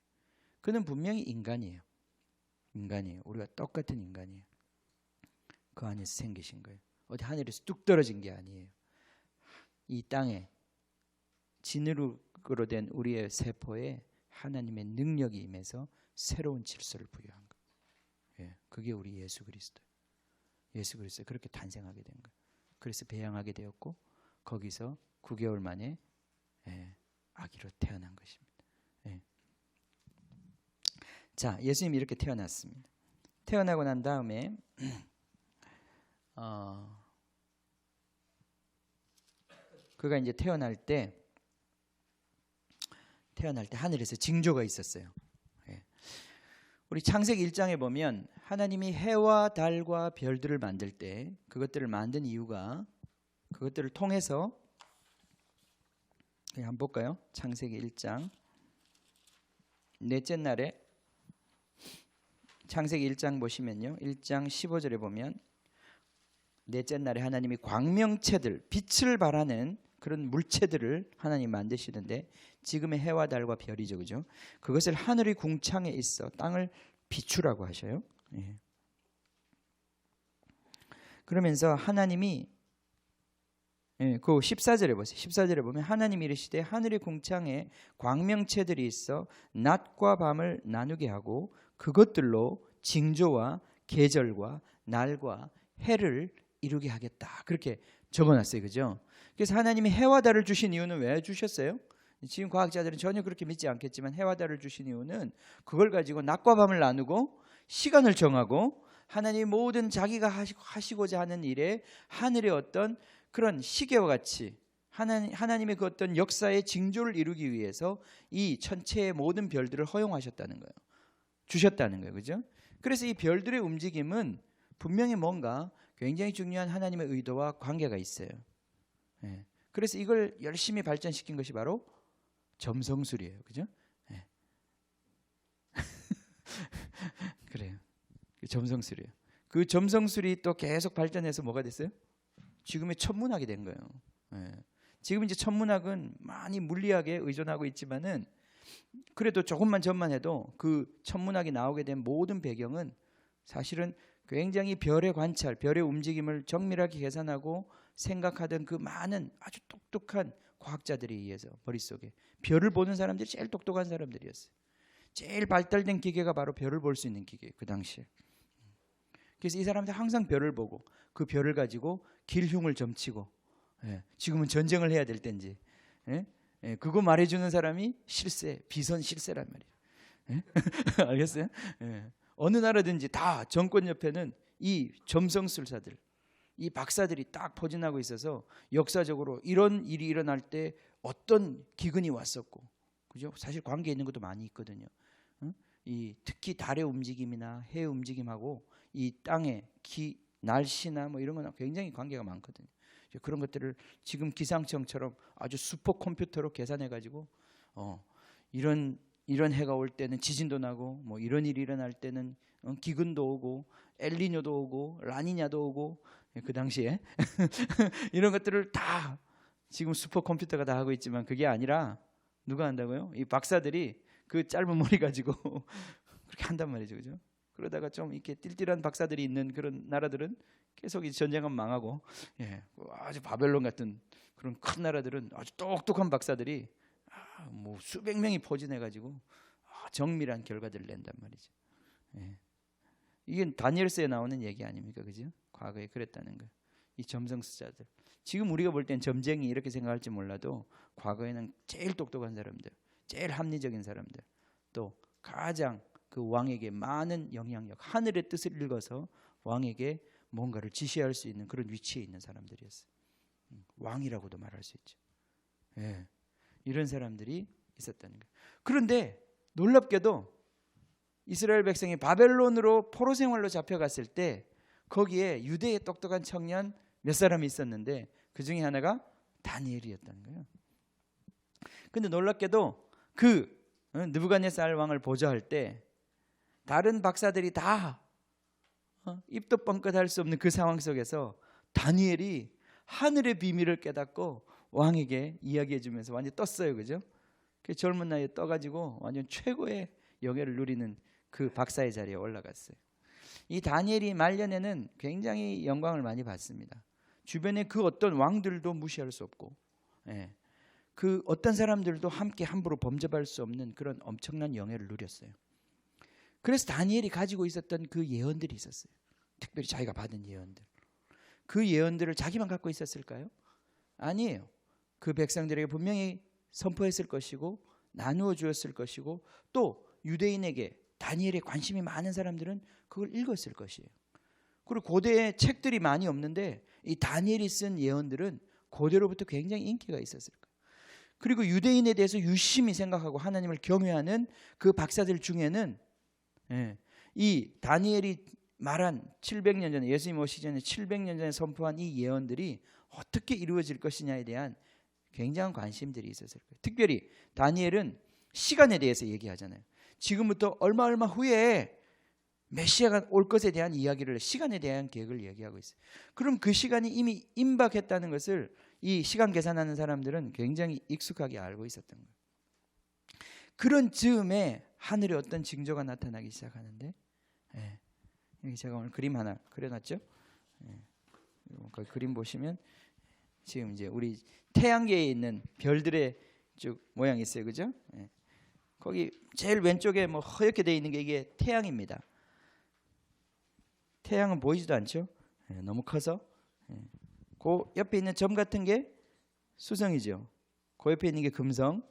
그는 분명히 인간이에요. 인간이에요. 우리가 똑같은 인간이에요. 그 안에서 생기신 거예요. 어디 하늘에서 뚝 떨어진 게 아니에요. 이 땅에 진흙으로 된 우리의 세포에 하나님의 능력이 임해서 새로운 질서를 부여한 거예요. 그게 우리 예수 그리스도. 예수 그리스도 그렇게 탄생하게 된 거예요. 그래서 배양하게 되었고 거기서 9개월 만에 아기로 태어난 것입니다. 자, 예수님이 이렇게 태어났습니다. 태어나고 난 다음에 그가 이제 태어날 때 하늘에서 징조가 있었어요. 우리 창세기 1장에 보면 하나님이 해와 달과 별들을 만들 때 그것들을 만든 이유가 그것들을 통해서, 한번 볼까요? 창세기 1장 넷째 날에 창세기 1장 보시면요, 1장 15절에 보면 넷째 날에 하나님이 광명체들, 빛을 발하는 그런 물체들을 하나님 만드시는데 지금의 해와 달과 별이죠, 그죠? 그것을 하늘의 궁창에 있어 땅을 비추라고 하셔요. 그러면서 하나님이 그 14절에 보세요. 14절에 보면 하나님이 이르시되 하늘의 궁창에 광명체들이 있어 낮과 밤을 나누게 하고 그것들로 징조와 계절과 날과 해를 이루게 하겠다. 그렇게 적어놨어요, 그죠? 그래서 하나님이 해와 달을 주신 이유는 왜 주셨어요? 지금 과학자들은 전혀 그렇게 믿지 않겠지만 해와 달을 주신 이유는 그걸 가지고 낮과 밤을 나누고 시간을 정하고 하나님이 모든 자기가 하시고자 하는 일에 하늘의 어떤 그런 시계와 같이 하나님의 그 어떤 역사의 징조를 이루기 위해서 이 천체의 모든 별들을 허용하셨다는 거예요. 주셨다는 거예요, 그죠? 그래서 이 별들의 움직임은 분명히 뭔가 굉장히 중요한 하나님의 의도와 관계가 있어요. 예. 그래서 이걸 열심히 발전시킨 것이 바로 점성술이에요. 그죠? 예. 그래요. 그 점성술이에요. 그 점성술이 또 계속 발전해서 뭐가 됐어요? 지금의 천문학이 된 거예요. 예. 지금 이제 천문학은 많이 물리학에 의존하고 있지만은 그래도 조금만 전만 해도 그 천문학이 나오게 된 모든 배경은 사실은 굉장히 별의 관찰, 별의 움직임을 정밀하게 계산하고 생각하던 그 많은 아주 똑똑한 과학자들에 의해서 머릿속에 별을 보는 사람들이 제일 똑똑한 사람들이었어요. 제일 발달된 기계가 바로 별을 볼 수 있는 기계, 그 당시에. 그래서 이 사람들 항상 별을 보고 그 별을 가지고 길흉을 점치고, 예, 지금은 전쟁을 해야 될 때인지, 예? 예, 그거 말해주는 사람이 실세, 비선 실세란 말이에요. 예? 알겠어요? 예. 어느 나라든지 다 정권 옆에는 이 점성술사들, 이 박사들이 딱 포진하고 있어서 역사적으로 이런 일이 일어날 때 어떤 기근이 왔었고, 그죠? 사실 관계 있는 것도 많이 있거든요. 이 특히 달의 움직임이나 해의 움직임하고 이 땅의 날씨나 뭐 이런 거는 굉장히 관계가 많거든요. 그런 것들을 지금 기상청처럼 아주 슈퍼컴퓨터로 계산해 가지고 이런 해가 올 때는 지진도 나고 뭐 이런 일이 일어날 때는 기근도 오고 엘니뇨도 오고 라니냐도 오고, 그 당시에 이런 것들을 다 지금 슈퍼컴퓨터가 다 하고 있지만 그게 아니라 누가 한다고요? 이 박사들이 그 짧은 머리 가지고 그렇게 한단 말이죠. 그죠? 그러다가 좀 이렇게 띨띨한 박사들이 있는 그런 나라들은 계속 이 전쟁은 망하고, 예, 아주 바벨론 같은 그런 큰 나라들은 아주 똑똑한 박사들이 뭐 수백 명이 포진해 가지고 정밀한 결과들을 낸단 말이죠. 예. 이게 다니엘서에 나오는 얘기 아닙니까? 그죠? 과거에 그랬다는 거. 이 점성술자들. 지금 우리가 볼 땐 점쟁이 이렇게 생각할지 몰라도 과거에는 제일 똑똑한 사람들, 제일 합리적인 사람들, 또 가장 그 왕에게 많은 영향력, 하늘의 뜻을 읽어서 왕에게 뭔가를 지시할 수 있는 그런 위치에 있는 사람들이었어요. 왕이라고도 말할 수 있죠. 예. 이런 사람들이 있었다는 거예요. 그런데 놀랍게도 이스라엘 백성이 바벨론으로 포로 생활로 잡혀갔을 때 거기에 유대의 똑똑한 청년 몇 사람이 있었는데 그 중에 하나가 다니엘이었다는 거예요. 근데 놀랍게도 그 느부갓네살 왕을 보좌할 때 다른 박사들이 다 입도 뻥끗할 수 없는 그 상황 속에서 다니엘이 하늘의 비밀을 깨닫고 왕에게 이야기해 주면서 완전 떴어요. 그죠? 그 젊은 나이에 떠가지고 완전 최고의 영예를 누리는 그 박사의 자리에 올라갔어요. 이 다니엘이 말년에는 굉장히 영광을 많이 받습니다. 주변에 그 어떤 왕들도 무시할 수 없고, 예, 그 어떤 사람들도 함께 함부로 범접할 수 없는 그런 엄청난 영예를 누렸어요. 그래서 다니엘이 가지고 있었던 그 예언들이 있었어요. 특별히 자기가 받은 예언들. 그 예언들을 자기만 갖고 있었을까요? 아니에요. 그 백성들에게 분명히 선포했을 것이고 나누어 주었을 것이고 또 유대인에게 다니엘에 관심이 많은 사람들은 그걸 읽었을 것이에요. 그리고 고대에 책들이 많이 없는데 이 다니엘이 쓴 예언들은 고대로부터 굉장히 인기가 있었을 거예요. 그리고 유대인에 대해서 유심히 생각하고 하나님을 경외하는 그 박사들 중에는, 예, 이 다니엘이 말한 700년 전에, 예수님 오시기 전에 700년 전에 선포한 이 예언들이 어떻게 이루어질 것이냐에 대한 굉장한 관심들이 있었을 거예요. 특별히 다니엘은 시간에 대해서 얘기하잖아요. 지금부터 얼마 후에 메시아가 올 것에 대한 이야기를, 시간에 대한 계획을 얘기하고 있어요. 그럼 그 시간이 이미 임박했다는 것을 이 시간 계산하는 사람들은 굉장히 익숙하게 알고 있었던 거예요. 그런 즈음에 하늘에 어떤 징조가 나타나기 시작하는데, 예, 여기 제가 오늘 그림 하나 그려놨죠. 예, 그 그림 보시면 지금 이제 우리 태양계에 있는 별들의 쭉 모양이 있어요, 그죠? 예. 거기 제일 왼쪽에 뭐 허옇게 되어 있는 게 이게 태양입니다. 태양은 보이지도 않죠? 예, 너무 커서. 예. 그 옆에 있는 점 같은 게 수성이죠. 그 옆에 있는 게 금성.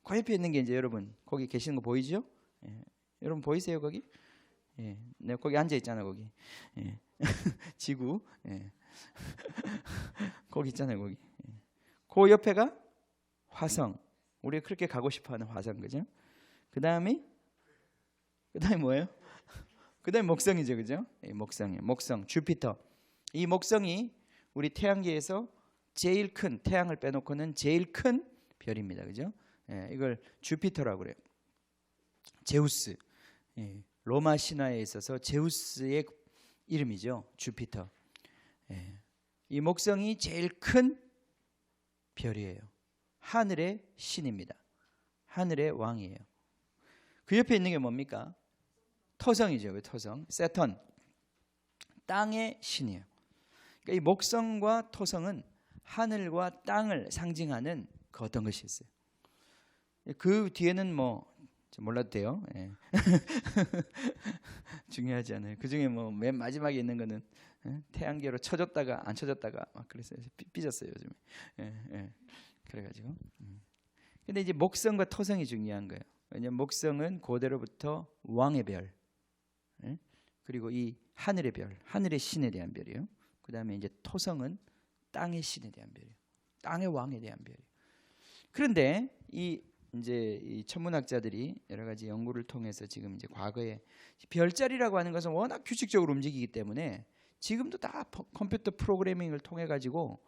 그 옆에 있는 게 이제 여러분 거기 계시는 거 보이죠? 예. 여러분 보이세요 거기? 예. 내가 거기 앉아 있잖아 거기. 예. 지구. 예. 거기 있잖아요 거기. 예. 그 옆에가 화성. 우리가 그렇게 가고 싶어하는 화성, 그죠? 그 다음에 뭐예요? 그 다음에 목성이죠, 그죠? 예, 목성이에요. 목성, 주피터. 이 목성이 우리 태양계에서 제일 큰, 태양을 빼놓고는 제일 큰 별입니다. 그죠? 예, 이걸 주피터라고 그래요. 제우스. 예, 로마 신화에 있어서 제우스의 이름이죠. 주피터. 예, 이 목성이 제일 큰 별이에요. 하늘의 신입니다. 하늘의 왕이에요. 그 옆에 있는 게 뭡니까? 토성이죠. 왜 토성? 세턴. 땅의 신이에요. 그러니까 이 목성과 토성은 하늘과 땅을 상징하는 그 어떤 것이 있어요. 그 뒤에는 뭐 몰라도 돼요. 예. 중요하지 않아요. 그 중에 뭐 맨 마지막에 있는 거는 태양계로 쳐졌다가 안 쳐졌다가 막 그랬어요. 삐졌어요 요즘에. 예. 그래가지고. 근데 이제 목성과 토성이 중요한 거예요. 왜냐하면 목성은 고대로부터 왕의 별, 그리고 이 하늘의 별, 하늘의 신에 대한 별이에요. 그 다음에 이제 토성은 땅의 신에 대한 별이에요. 땅의 왕에 대한 별이에요. 그런데 이 천문학자들이 여러 가지 연구를 통해서 지금 이제 과거에 별자리라고 하는 것은 워낙 규칙적으로 움직이기 때문에 지금도 다 컴퓨터 프로그래밍을 통해 가지고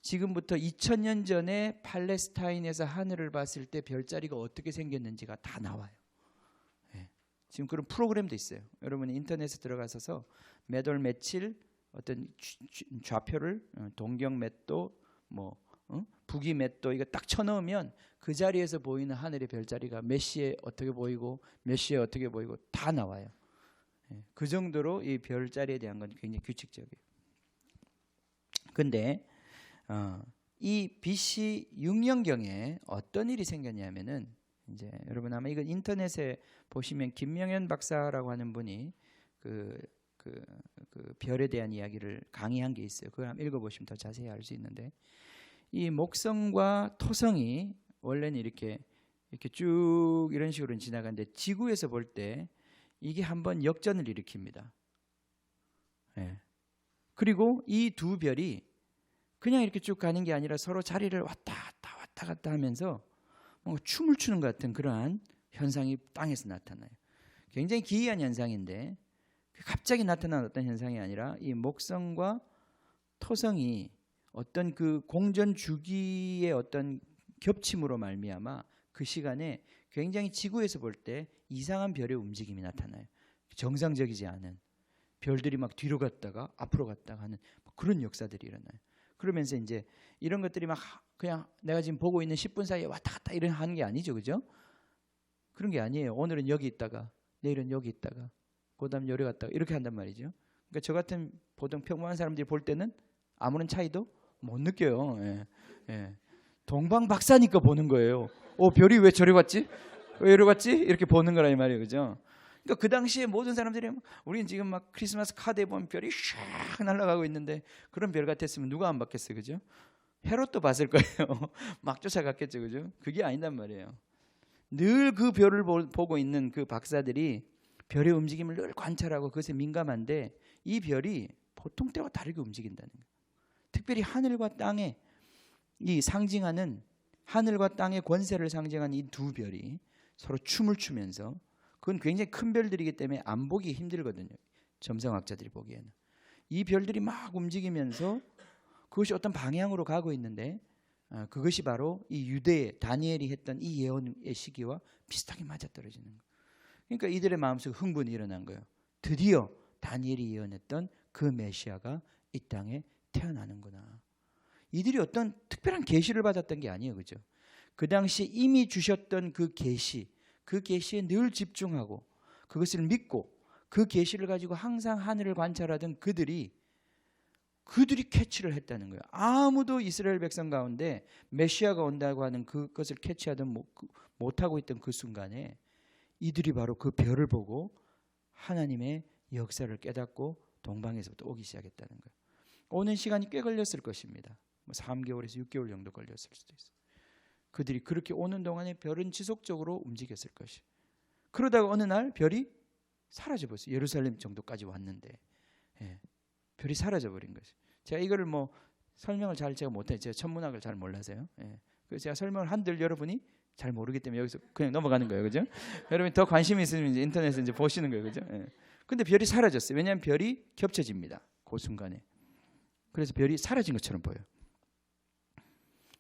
지금부터 2000년 전에 팔레스타인에서 하늘을 봤을 때 별자리가 어떻게 생겼는지가 다 나와요. 예. 지금 그런 프로그램도 있어요. 여러분이 인터넷에 들어가셔서 몇 월 며칠 어떤 좌표를 동경 몇 도, 북위 몇 도 이거 딱 쳐넣으면 그 자리에서 보이는 하늘의 별자리가 몇 시에 어떻게 보이고 몇 시에 어떻게 보이고 다 나와요. 예. 그 정도로 이 별자리에 대한 건 굉장히 규칙적이에요. 근데 이 BC 6년경에 어떤 일이 생겼냐면은 이제 여러분 아마 이거 인터넷에 보시면 김명현 박사라고 하는 분이 그 별에 대한 이야기를 강의한 게 있어요. 그걸 한번 읽어보시면 더 자세히 알 수 있는데 이 목성과 토성이 원래는 이렇게 쭉 이런 식으로 지나가는데 지구에서 볼 때 이게 한번 역전을 일으킵니다. 예. 그리고 이 두 별이 그냥 이렇게 쭉 가는 게 아니라 서로 자리를 왔다 갔다 하면서 뭔가 춤을 추는 것 같은 그러한 현상이 땅에서 나타나요. 굉장히 기이한 현상인데 갑자기 나타난 어떤 현상이 아니라 이 목성과 토성이 어떤 그 공전 주기의 어떤 겹침으로 말미암아 그 시간에 굉장히 지구에서 볼 때 이상한 별의 움직임이 나타나요. 정상적이지 않은 별들이 막 뒤로 갔다가 앞으로 갔다가 하는 그런 역사들이 일어나요. 그러면서 이제 이런 것들이 막 그냥 내가 지금 보고 있는 10분 사이에 왔다 갔다 이런 하는 게 아니죠, 그죠? 그런 게 아니에요. 오늘은 여기 있다가 내일은 여기 있다가 그다음 여기 갔다가 이렇게 한단 말이죠. 그러니까 저 같은 보통 평범한 사람들이 볼 때는 아무런 차이도 못 느껴요. 예. 동방박사니까 보는 거예요. 별이 왜 저리 갔지? 왜 이리 갔지? 이렇게 보는 거라 이 말이에요, 그죠? 그러니까 그 당시에 모든 사람들이 우리는 지금 막 크리스마스 카드에 보면 별이 샥 날아가고 있는데 그런 별 같았으면 누가 안 봤겠어요, 그죠? 헤롯도 봤을 거예요. 막 쫓아갔겠죠, 그죠? 그게 아니단 말이에요. 늘 그 별을 보고 있는 그 박사들이 별의 움직임을 늘 관찰하고 그것에 민감한데 이 별이 보통 때와 다르게 움직인다는 거예요. 특별히 하늘과 땅에 이 상징하는 하늘과 땅의 권세를 상징하는 이 두 별이 서로 춤을 추면서 그건 굉장히 큰 별들이기 때문에 안 보기 힘들거든요. 점성학자들이 보기에는. 이 별들이 막 움직이면서 그것이 어떤 방향으로 가고 있는데 그것이 바로 이 유대의 다니엘이 했던 이 예언의 시기와 비슷하게 맞아떨어지는 거예요. 그러니까 이들의 마음속에 흥분이 일어난 거예요. 드디어 다니엘이 예언했던 그 메시아가 이 땅에 태어나는구나. 이들이 어떤 특별한 계시를 받았던 게 아니에요, 그죠? 그 당시 이미 주셨던 그 계시, 그 계시에 늘 집중하고 그것을 믿고 그 계시를 가지고 항상 하늘을 관찰하던 그들이 캐치를 했다는 거예요. 아무도 이스라엘 백성 가운데 메시아가 온다고 하는 그것을 캐치하든 못하고 있던 그 순간에 이들이 바로 그 별을 보고 하나님의 역사를 깨닫고 동방에서부터 오기 시작했다는 거예요. 오는 시간이 꽤 걸렸을 것입니다. 3개월에서 6개월 정도 걸렸을 수도 있어요. 그들이 그렇게 오는 동안에 별은 지속적으로 움직였을 것이. 그러다가 어느 날 별이 사라져버렸어요. 예루살렘 정도까지 왔는데 별이 사라져버린 것이. 제가 이거를 설명을 제가 못해요. 제가 천문학을 잘 몰라서요. 그래서 제가 설명을 한들 여러분이 잘 모르기 때문에 여기서 그냥 넘어가는 거예요, 그죠? 여러분이 더 관심이 있으면 이제 인터넷에서 이제 보시는 거예요, 그죠? 근데 별이 사라졌어요. 왜냐하면 별이 겹쳐집니다. 그 순간에. 그래서 별이 사라진 것처럼 보여요.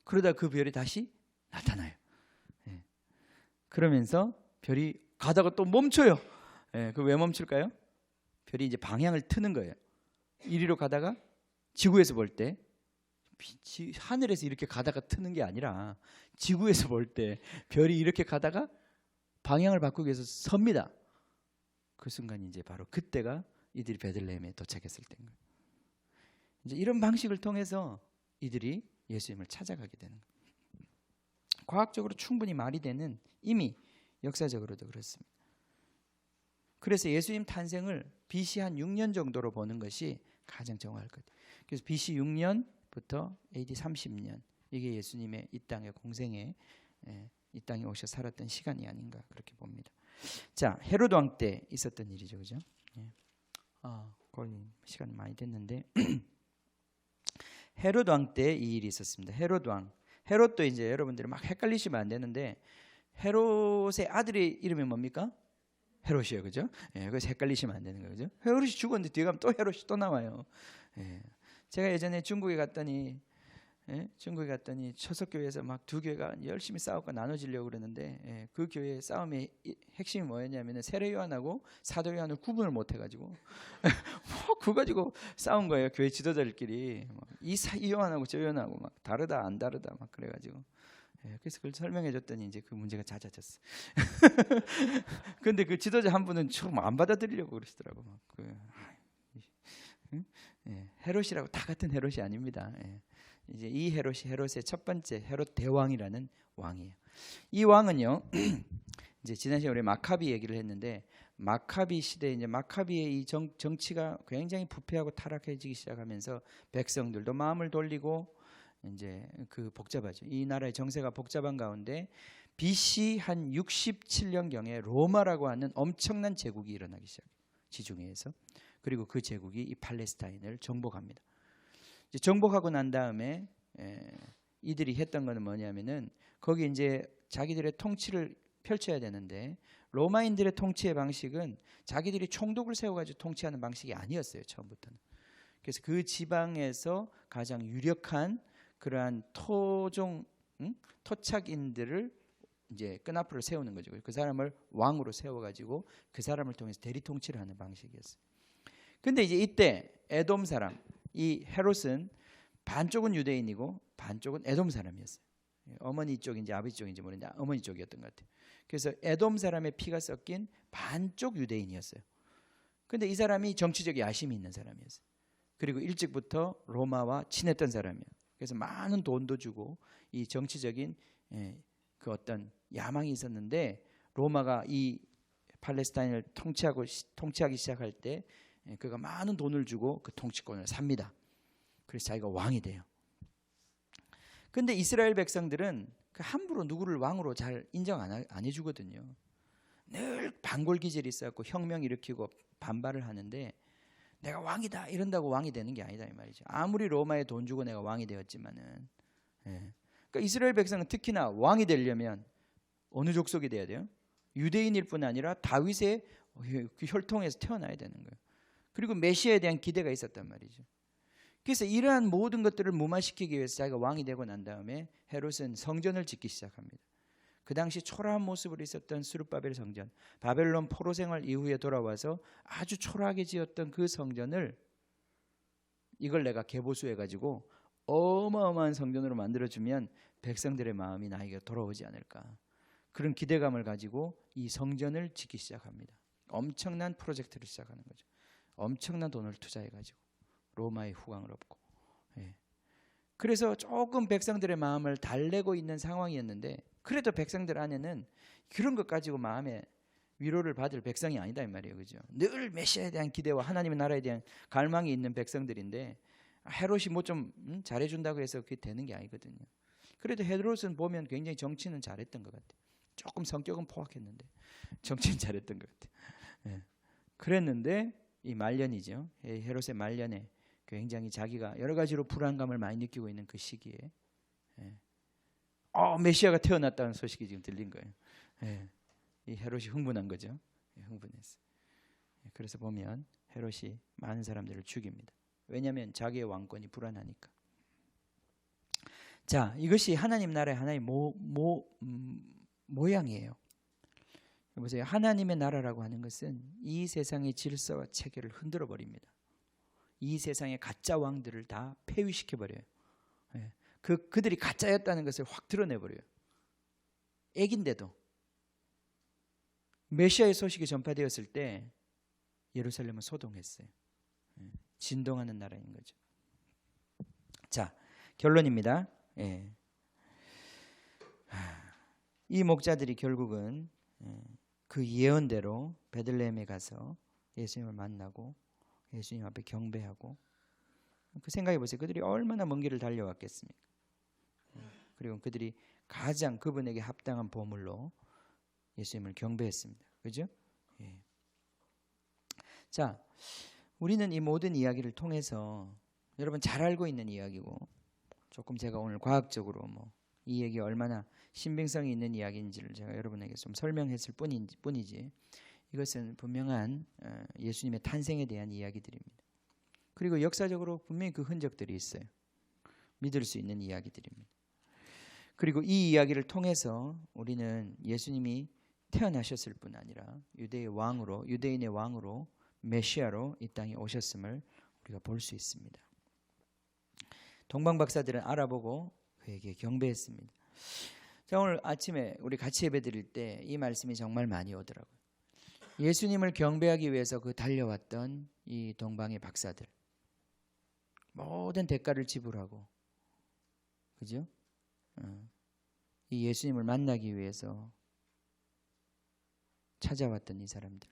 그러다 그 별이 다시 나타나요. 예. 그러면서 별이 가다가 또 멈춰요. 예. 그 왜 멈출까요? 별이 이제 방향을 트는 거예요. 이리로 가다가 지구에서 볼 때 하늘에서 이렇게 가다가 트는 게 아니라 지구에서 볼 때 별이 이렇게 가다가 방향을 바꾸기 위해서 섭니다. 그 순간 이제 바로 그때가 이들이 베들레헴에 도착했을 때인 거예요. 이제 이런 방식을 통해서 이들이 예수님을 찾아가게 되는 거예요. 과학적으로 충분히 말이 되는, 이미 역사적으로도 그렇습니다. 그래서 예수님 탄생을 BC 한 6년 정도로 보는 것이 가장 정확할 것 같아요. 그래서 BC 6년부터 AD 30년, 이게 예수님의 이 땅의 공생에, 이 땅에 오셔 살았던 시간이 아닌가 그렇게 봅니다. 자, 헤롯 왕 때 있었던 일이죠, 그죠? 거의 시간이 많이 됐는데 헤롯 왕 때 이 일이 있었습니다. 헤롯 왕, 헤롯도 이제 여러분들이 막 헷갈리시면 안 되는데 헤롯의 아들의 이름이 뭡니까? 헤롯이에요, 그죠? 그래서 헷갈리시면 안 되는 거죠. 그죠? 헤롯이 죽었는데 뒤에 가면 또 헤롯이 또 나와요. 제가 예전에 중국에 갔더니 초석교회에서 막 두 교회가 열심히 싸우고 나눠지려고 그러는데 그 교회의 싸움의 핵심이 뭐였냐면 세례 요한하고 사도 요한을 구분을 못 해가지고 뭐 그거 가지고 싸운 거예요. 교회 지도자들끼리 이 요한하고 저 요한하고 막 다르다 안 다르다 막 그래가지고 그래서 그걸 설명해줬더니 이제 그 문제가 잦아졌어. 근데 그 지도자 한 분은 좀 안 받아들이려고 그러시더라고. 헤롯이라고 다 같은 헤롯이 아닙니다. 이제 이 헤롯의 첫 번째 헤롯 대왕이라는 왕이에요. 이 왕은요, 이제 지난 시간에 우리 마카비 얘기를 했는데 마카비 시대, 이제 마카비의 이 정치가 굉장히 부패하고 타락해지기 시작하면서 백성들도 마음을 돌리고 이제 그 복잡하죠. 이 나라의 정세가 복잡한 가운데 BC 한 67년경에 로마라고 하는 엄청난 제국이 일어나기 시작해요. 지중해에서. 그리고 그 제국이 이 팔레스타인을 정복합니다. 이제 정복하고 난 다음에 이들이 했던 거는 뭐냐면은 거기 이제 자기들의 통치를 펼쳐야 되는데 로마인들의 통치의 방식은 자기들이 총독을 세워가지고 통치하는 방식이 아니었어요, 처음부터는. 그래서 그 지방에서 가장 유력한 그러한 토착인들을 이제 끈앞으로 세우는 거죠. 그 사람을 왕으로 세워가지고 그 사람을 통해서 대리 통치를 하는 방식이었어요. 근데 이제 이때 에돔 사람, 이 헤롯은 반쪽은 유대인이고 반쪽은 에돔 사람이었어요. 어머니 쪽인지 아버지 쪽인지 모르는데 어머니 쪽이었던 것 같아요. 그래서 에돔 사람의 피가 섞인 반쪽 유대인이었어요. 근데 이 사람이 정치적 야심이 있는 사람이었어요. 그리고 일찍부터 로마와 친했던 사람이에요. 그래서 많은 돈도 주고 이 정치적인 그 어떤 야망이 있었는데 로마가 이 팔레스타인을 통치하기 시작할 때 그가 많은 돈을 주고 그 통치권을 삽니다. 그래서 자기가 왕이 돼요. 근데 이스라엘 백성들은 그 함부로 누구를 왕으로 잘 인정 안 해주거든요. 늘 반골기질이 있어갖고 혁명 일으키고 반발을 하는데 내가 왕이다 이런다고 왕이 되는 게 아니다 이 말이죠. 아무리 로마에 돈 주고 내가 왕이 되었지만은 그러니까 이스라엘 백성은 특히나 왕이 되려면 어느 족속이 돼야 돼요? 유대인일 뿐 아니라 다윗의 그 혈통에서 태어나야 되는 거예요. 그리고 메시아에 대한 기대가 있었단 말이죠. 그래서 이러한 모든 것들을 무마시키기 위해서 자기가 왕이 되고 난 다음에 헤롯은 성전을 짓기 시작합니다. 그 당시 초라한 모습으로 있었던 스룹바벨 성전, 바벨론 포로 생활 이후에 돌아와서 아주 초라하게 지었던 그 성전을 이걸 내가 개보수해가지고 어마어마한 성전으로 만들어주면 백성들의 마음이 나에게 돌아오지 않을까. 그런 기대감을 가지고 이 성전을 짓기 시작합니다. 엄청난 프로젝트를 시작하는 거죠. 엄청난 돈을 투자해가지고 로마의 후광을 얻고. 그래서 조금 백성들의 마음을 달래고 있는 상황이었는데 그래도 백성들 안에는 그런 것 가지고 마음에 위로를 받을 백성이 아니다 이 말이에요, 그죠? 늘 메시아에 대한 기대와 하나님의 나라에 대한 갈망이 있는 백성들인데 헤롯이 뭐 좀 잘해준다고 해서 그게 되는 게 아니거든요. 그래도 헤롯은 보면 굉장히 정치는 잘했던 것 같아요. 조금 성격은 포악했는데 정치는 잘했던 것 같아요. 그랬는데 이 말년이죠. 헤롯의 말년에 굉장히 자기가 여러 가지로 불안감을 많이 느끼고 있는 그 시기에 메시아가 태어났다는 소식이 지금 들린 거예요. 이 헤롯이 흥분한 거죠. 흥분했어요. 그래서 보면 헤롯이 많은 사람들을 죽입니다. 왜냐하면 자기의 왕권이 불안하니까. 자, 이것이 하나님 나라의 하나의 모양이에요. 보세요. 하나님의 나라라고 하는 것은 이 세상의 질서와 체계를 흔들어 버립니다. 이 세상의 가짜 왕들을 다 폐위시켜 버려요. 예. 그들이 가짜였다는 것을 확 드러내 버려요. 애긴데도 메시아의 소식이 전파되었을 때 예루살렘은 소동했어요. 예. 진동하는 나라인 거죠. 자, 결론입니다. 예. 이 목자들이 결국은 그 예언대로 베들레헴에 가서 예수님을 만나고 예수님 앞에 경배하고, 그 생각해 보세요. 그들이 얼마나 먼 길을 달려왔겠습니까? 그리고 그들이 가장 그분에게 합당한 보물로 예수님을 경배했습니다. 그죠? 예. 자, 우리는 이 모든 이야기를 통해서 여러분 잘 알고 있는 이야기고, 조금 제가 오늘 과학적으로 이 얘기 얼마나 신빙성이 있는 이야기인지를 제가 여러분에게 좀 설명했을 뿐이지, 이것은 분명한 예수님의 탄생에 대한 이야기들입니다. 그리고 역사적으로 분명히 그 흔적들이 있어요. 믿을 수 있는 이야기들입니다. 그리고 이 이야기를 통해서 우리는 예수님이 태어나셨을 뿐 아니라 유대인의 왕으로 메시아로 이 땅에 오셨음을 우리가 볼 수 있습니다. 동방박사들은 알아보고 그에게 경배했습니다. 자, 오늘 아침에 우리 같이 예배드릴 때 이 말씀이 정말 많이 오더라고요. 예수님을 경배하기 위해서 그 달려왔던 이 동방의 박사들, 모든 대가를 지불하고, 그죠? 이 예수님을 만나기 위해서 찾아왔던 이 사람들.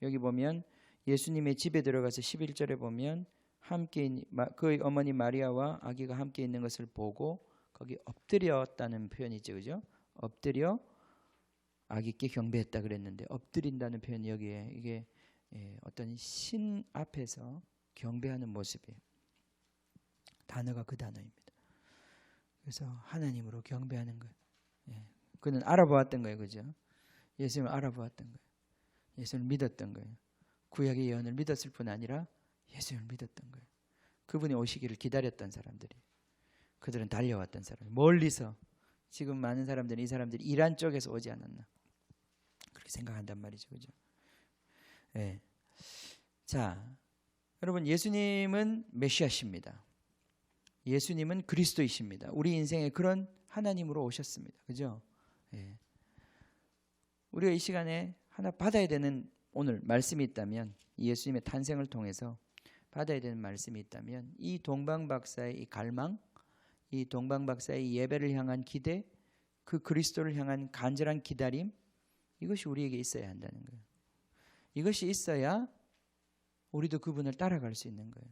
여기 보면 예수님의 집에 들어가서 11절에 보면 함께 그의 어머니 마리아와 아기가 함께 있는 것을 보고 거기 엎드렸다는 표현이죠, 그죠? 엎드려 아기께 경배했다 그랬는데, 엎드린다는 표현이 여기에 이게 어떤 신 앞에서 경배하는 모습이에요. 단어가 그 단어입니다. 그래서 하나님으로 경배하는 거예요. 그는 알아보았던 거예요, 그죠? 예수님을 알아보았던 거예요. 예수님을 믿었던 거예요. 구약의 예언을 믿었을 뿐 아니라 예수님을 믿었던 거예요. 그분이 오시기를 기다렸던 사람들이, 그들은 달려왔던 사람, 멀리서. 지금 많은 사람들은 이 사람들이 이란 쪽에서 오지 않았나 그렇게 생각한단 말이죠, 그죠? 네. 자, 여러분, 예수님은 메시아십니다. 예수님은 그리스도이십니다. 우리 인생에 그런 하나님으로 오셨습니다, 그죠? 네. 우리가 이 시간에 하나 받아야 되는 오늘 말씀이 있다면, 예수님의 탄생을 통해서 받아야 되는 말씀이 있다면, 이 동방박사의 이 갈망, 이 동방박사의 예배를 향한 기대, 그 그리스도를 향한 간절한 기다림, 이것이 우리에게 있어야 한다는 거예요. 이것이 있어야 우리도 그분을 따라갈 수 있는 거예요.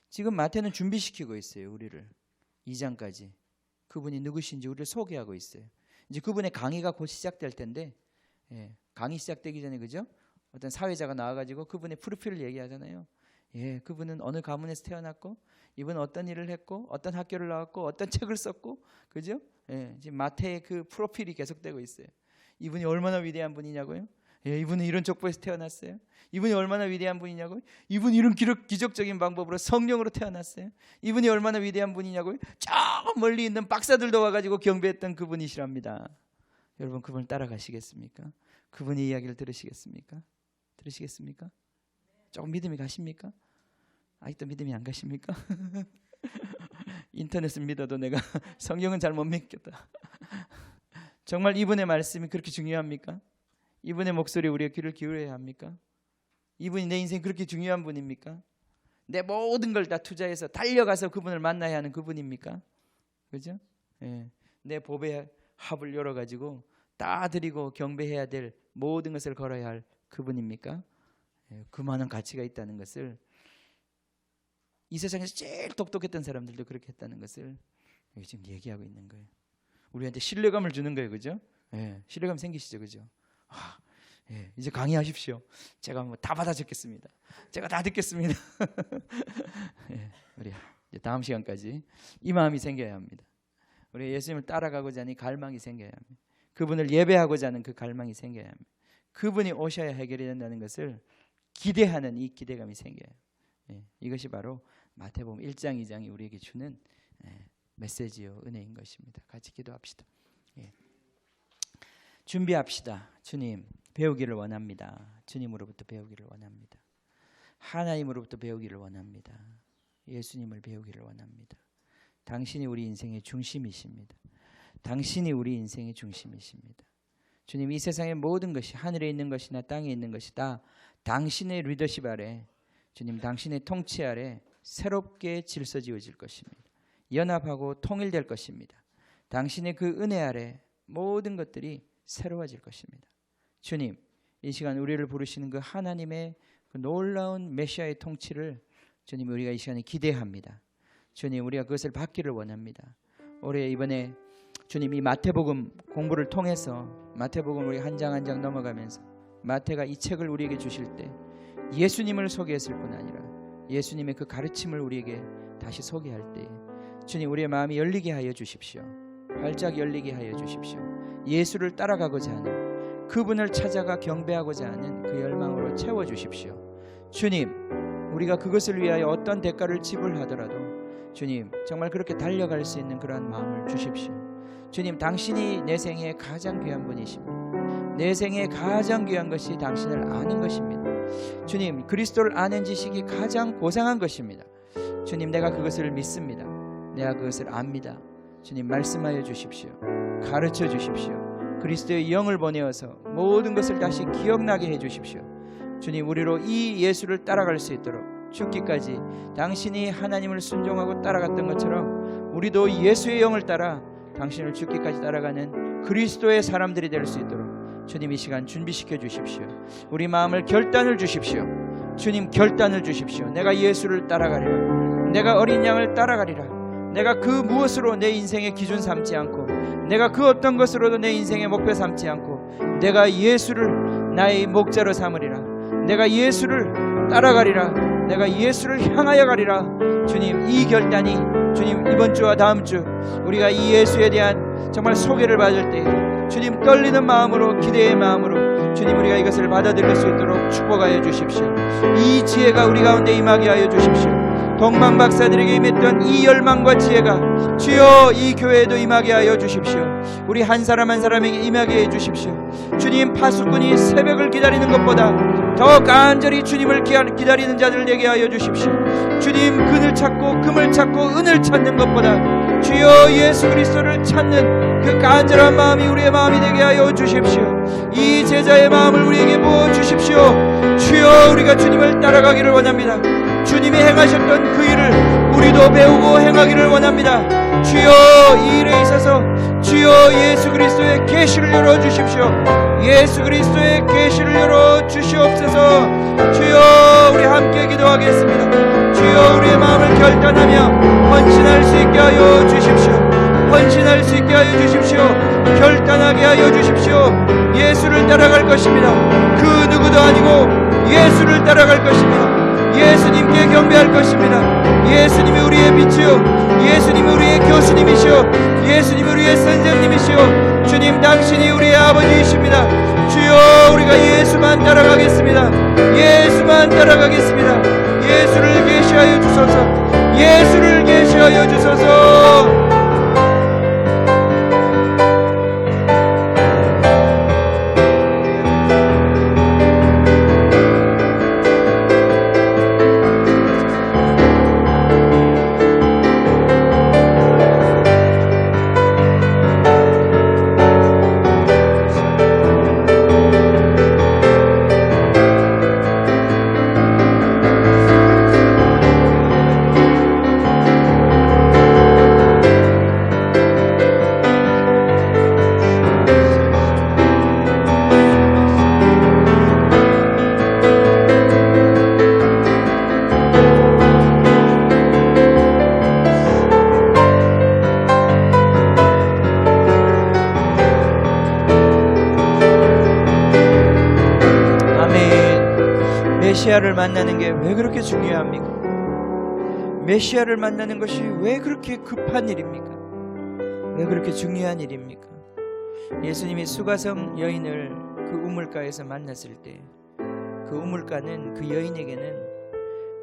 지금 마태는 준비시키고 있어요, 우리를. 2장까지 그분이 누구신지 우리를 소개하고 있어요. 이제 그분의 강의가 곧 시작될 텐데, 강의 시작되기 전에, 그죠? 어떤 사회자가 나와가지고 그분의 프로필을 얘기하잖아요. 그분은 어느 가문에서 태어났고, 이분은 어떤 일을 했고, 어떤 학교를 나왔고, 어떤 책을 썼고, 그죠? 지금 마태의 그 프로필이 계속되고 있어요. 이분이 얼마나 위대한 분이냐고요? 이분은 이런 족보에서 태어났어요. 이분이 얼마나 위대한 분이냐고요? 이분이 이런 기적적인 방법으로 성령으로 태어났어요. 이분이 얼마나 위대한 분이냐고요? 저 멀리 있는 박사들도 와가지고 경배했던 그분이시랍니다. 여러분, 그분을 따라가시겠습니까? 그분의 이야기를 들으시겠습니까? 들으시겠습니까? 조금 믿음이 가십니까? 아직도 믿음이 안 가십니까? 인터넷은 믿어도 내가 성경은 잘 못 믿겠다. 정말 이분의 말씀이 그렇게 중요합니까? 이분의 목소리에 우리가 귀를 기울여야 합니까? 이분이 내 인생 그렇게 중요한 분입니까? 내 모든 걸 다 투자해서 달려가서 그분을 만나야 하는 그분입니까? 그죠? 내 보배 합을 열어가지고 다 드리고 경배해야 될 모든 것을 걸어야 할 그분입니까? 그 많은 가치가 있다는 것을, 이 세상에서 제일 똑똑했던 사람들도 그렇게 했다는 것을 여기 지금 얘기하고 있는 거예요. 우리한테 신뢰감을 주는 거예요, 그죠? 신뢰감 생기시죠, 그죠? 이제 강의하십시오. 제가 다 받아 적겠습니다. 제가 다 듣겠습니다. 우리 이제 다음 시간까지 이 마음이 생겨야 합니다. 우리 예수님을 따라가고자 하는 갈망이 생겨야 합니다. 그분을 예배하고자 하는 그 갈망이 생겨야 합니다. 그분이 오셔야 해결이 된다는 것을 기대하는 이 기대감이 생겨요. 이것이 바로 마태복음 1장 2장이 우리에게 주는 메시지요, 은혜인 것입니다. 같이 기도합시다. 준비합시다. 주님, 배우기를 원합니다. 주님으로부터 배우기를 원합니다. 하나님으로부터 배우기를 원합니다. 예수님을 배우기를 원합니다. 당신이 우리 인생의 중심이십니다. 당신이 우리 인생의 중심이십니다. 주님, 이 세상의 모든 것이, 하늘에 있는 것이나 땅에 있는 것이 다 당신의 리더십 아래, 주님 당신의 통치 아래 새롭게 질서 지어질 것입니다. 연합하고 통일될 것입니다. 당신의 그 은혜 아래 모든 것들이 새로워질 것입니다. 주님, 이 시간 우리를 부르시는 그 하나님의 그 놀라운 메시아의 통치를 주님, 우리가 이 시간에 기대합니다. 주님, 우리가 그것을 받기를 원합니다. 올해 이번에 주님, 이 마태복음 공부를 통해서 마태복음 우리 한 장 한 장 넘어가면서 마태가 이 책을 우리에게 주실 때 예수님을 소개했을 뿐 아니라 예수님의 그 가르침을 우리에게 다시 소개할 때 주님, 우리의 마음이 열리게 하여 주십시오. 활짝 열리게 하여 주십시오. 예수를 따라가고자 하는, 그분을 찾아가 경배하고자 하는 그 열망으로 채워주십시오. 주님, 우리가 그것을 위하여 어떤 대가를 지불하더라도 주님, 정말 그렇게 달려갈 수 있는 그러한 마음을 주십시오. 주님, 당신이 내 생에 가장 귀한 분이십니다. 내 생에 가장 귀한 것이 당신을 아는 것입니다. 주님, 그리스도를 아는 지식이 가장 고상한 것입니다. 주님, 내가 그것을 믿습니다. 내가 그것을 압니다. 주님, 말씀하여 주십시오. 가르쳐 주십시오. 그리스도의 영을 보내어서 모든 것을 다시 기억나게 해 주십시오. 주님, 우리로 이 예수를 따라갈 수 있도록 죽기까지 당신이 하나님을 순종하고 따라갔던 것처럼 우리도 예수의 영을 따라 당신을 죽기까지 따라가는 그리스도의 사람들이 될 수 있도록 주님, 이 시간 준비시켜 주십시오. 우리 마음을 결단을 주십시오. 주님, 결단을 주십시오. 내가 예수를 따라가리라. 내가 어린 양을 따라가리라. 내가 그 무엇으로 내 인생의 기준 삼지 않고, 내가 그 어떤 것으로도 내 인생의 목표 삼지 않고, 내가 예수를 나의 목자로 삼으리라. 내가 예수를 따라가리라. 내가 예수를 향하여 가리라. 주님, 이 결단이 주님, 이번 주와 다음 주 우리가 이 예수에 대한 정말 소개를 받을 때 주님, 떨리는 마음으로, 기대의 마음으로 주님, 우리가 이것을 받아들일 수 있도록 축복하여 주십시오. 이 지혜가 우리 가운데 임하게 하여 주십시오. 동방 박사들에게 임했던 이 열망과 지혜가 주여 이 교회에도 임하게 하여 주십시오. 우리 한 사람 한 사람에게 임하게 해 주십시오. 주님, 파수꾼이 새벽을 기다리는 것보다 더 간절히 주님을 기다리는 자들 되게 하여 주십시오. 주님, 금을 찾고 은을 찾는 것보다 주여 예수 그리스도를 찾는 그 간절한 마음이 우리의 마음이 되게 하여 주십시오. 이 제자의 마음을 우리에게 부어 주십시오. 주여, 우리가 주님을 따라가기를 원합니다. 주님이 행하셨던 그 일을 우리도 배우고 행하기를 원합니다. 주여, 이 일에 있어서 주여 예수 그리스도의 계시를 열어주십시오. 예수 그리스도의 계시를 열어주시옵소서. 주여, 우리 함께 기도하겠습니다. 주여, 우리의 마음을 결단하며 헌신할 수 있게 하여 주십시오. 헌신할 수 있게 하여 주십시오. 결단하게 하여 주십시오. 예수를 따라갈 것입니다. 그 누구도 아니고 예수를 따라갈 것입니다. 예수님께 경배할 것입니다. 예수님이 우리의 빛이요, 예수님이 우리의 교수님이시오, 예수님이 우리의 선생님이시오. 주님, 당신이 우리의 아버지이십니다. 주여, 우리가 예수만 따라가겠습니다. 예수만 따라가겠습니다. 예수를 계시하여 주소서. 예수를 계시하여 주소서. 메시아를 만나는 게 왜 그렇게 중요합니까? 메시아를 만나는 것이 왜 그렇게 급한 일입니까? 왜 그렇게 중요한 일입니까? 예수님이 수가성 여인을 그 우물가에서 만났을 때 그 우물가는 그 여인에게는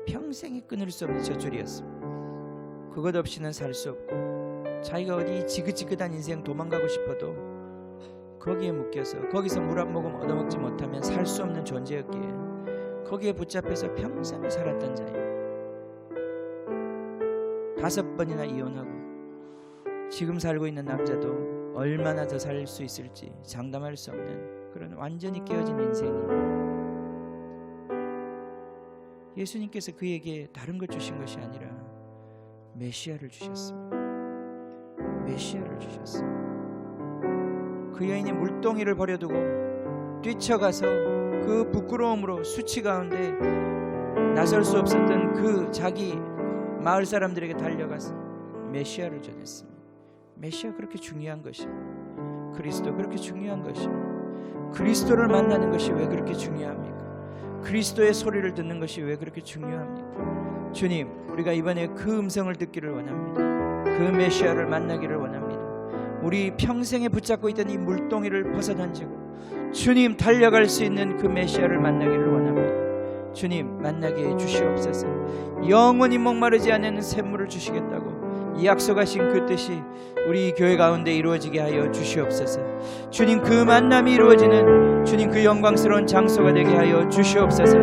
평생이 끊을 수 없는 젖줄이었습니다. 그것 없이는 살 수 없고 자기가 어디 지긋지긋한 인생 도망가고 싶어도 거기에 묶여서 거기서 물 한 모금 얻어먹지 못하면 살 수 없는 존재였기에 거기에 붙잡혀서 평생을 살았던 자예요. 5번이나 이혼하고 지금 살고 있는 남자도 얼마나 더 살 수 있을지 장담할 수 없는 그런 완전히 깨어진 인생이에요. 예수님께서 그에게 다른 것 주신 것이 아니라 메시아를 주셨습니다. 메시아를 주셨습니다. 그 여인이 물동이를 버려두고 뛰쳐가서 그 부끄러움으로 수치 가운데 나설 수 없었던 그 자기 마을 사람들에게 달려가서 메시아를 전했습니다. 메시아 그렇게 중요한 것입니다. 그리스도 그렇게 중요한 것입니다. 그리스도를 만나는 것이 왜 그렇게 중요합니까? 그리스도의 소리를 듣는 것이 왜 그렇게 중요합니까? 주님, 우리가 이번에 그 음성을 듣기를 원합니다. 그 메시아를 만나기를 원합니다. 우리 평생에 붙잡고 있던 이 물동이를 벗어던지고 주님 달려갈 수 있는 그 메시아를 만나기를 원합니다. 주님 만나게 해 주시옵소서. 영원히 목마르지 않는 샘물을 주시겠다고 이 약속하신 그 뜻이 우리 교회 가운데 이루어지게 하여 주시옵소서. 주님 그 만남이 이루어지는 주님 그 영광스러운 장소가 되게 하여 주시옵소서.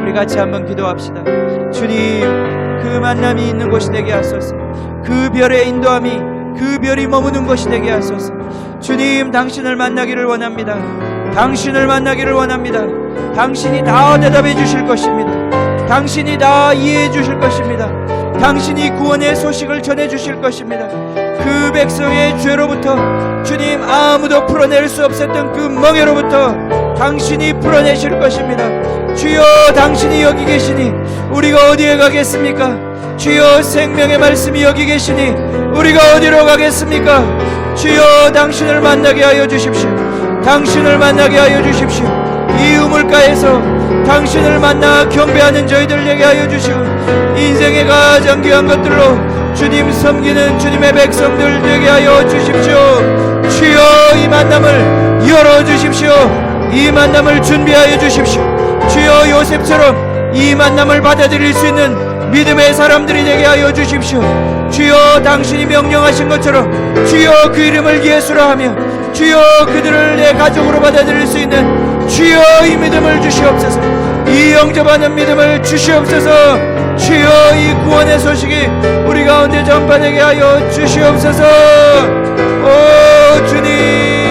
우리 같이 한번 기도합시다. 주님 그 만남이 있는 곳이 되게 하소서. 그 별의 인도함이 그 별이 머무는 곳이 되게 하소서. 주님 당신을 만나기를 원합니다. 당신을 만나기를 원합니다. 당신이 다 대답해 주실 것입니다. 당신이 다 이해해 주실 것입니다. 당신이 구원의 소식을 전해 주실 것입니다. 그 백성의 죄로부터 주님 아무도 풀어낼 수 없었던 그 멍에로부터 당신이 풀어내실 것입니다. 주여 당신이 여기 계시니 우리가 어디에 가겠습니까? 주여 생명의 말씀이 여기 계시니 우리가 어디로 가겠습니까? 주여 당신을 만나게 하여 주십시오. 당신을 만나게 하여 주십시오. 이 우물가에서 당신을 만나 경배하는 저희들 되게 하여 주시고 인생의 가장 귀한 것들로 주님 섬기는 주님의 백성들 되게 하여 주십시오. 주여 이 만남을 열어주십시오. 이 만남을 준비하여 주십시오. 주여 요셉처럼 이 만남을 받아들일 수 있는 믿음의 사람들이 되게 하여 주십시오. 주여 당신이 명령하신 것처럼 주여 그 이름을 예수라 하며 주여 그들을 내 가족으로 받아들일 수 있는 주여 이 믿음을 주시옵소서. 이 영접하는 믿음을 주시옵소서. 주여 이 구원의 소식이 우리 가운데 전파되게 하여 주시옵소서. 오 주님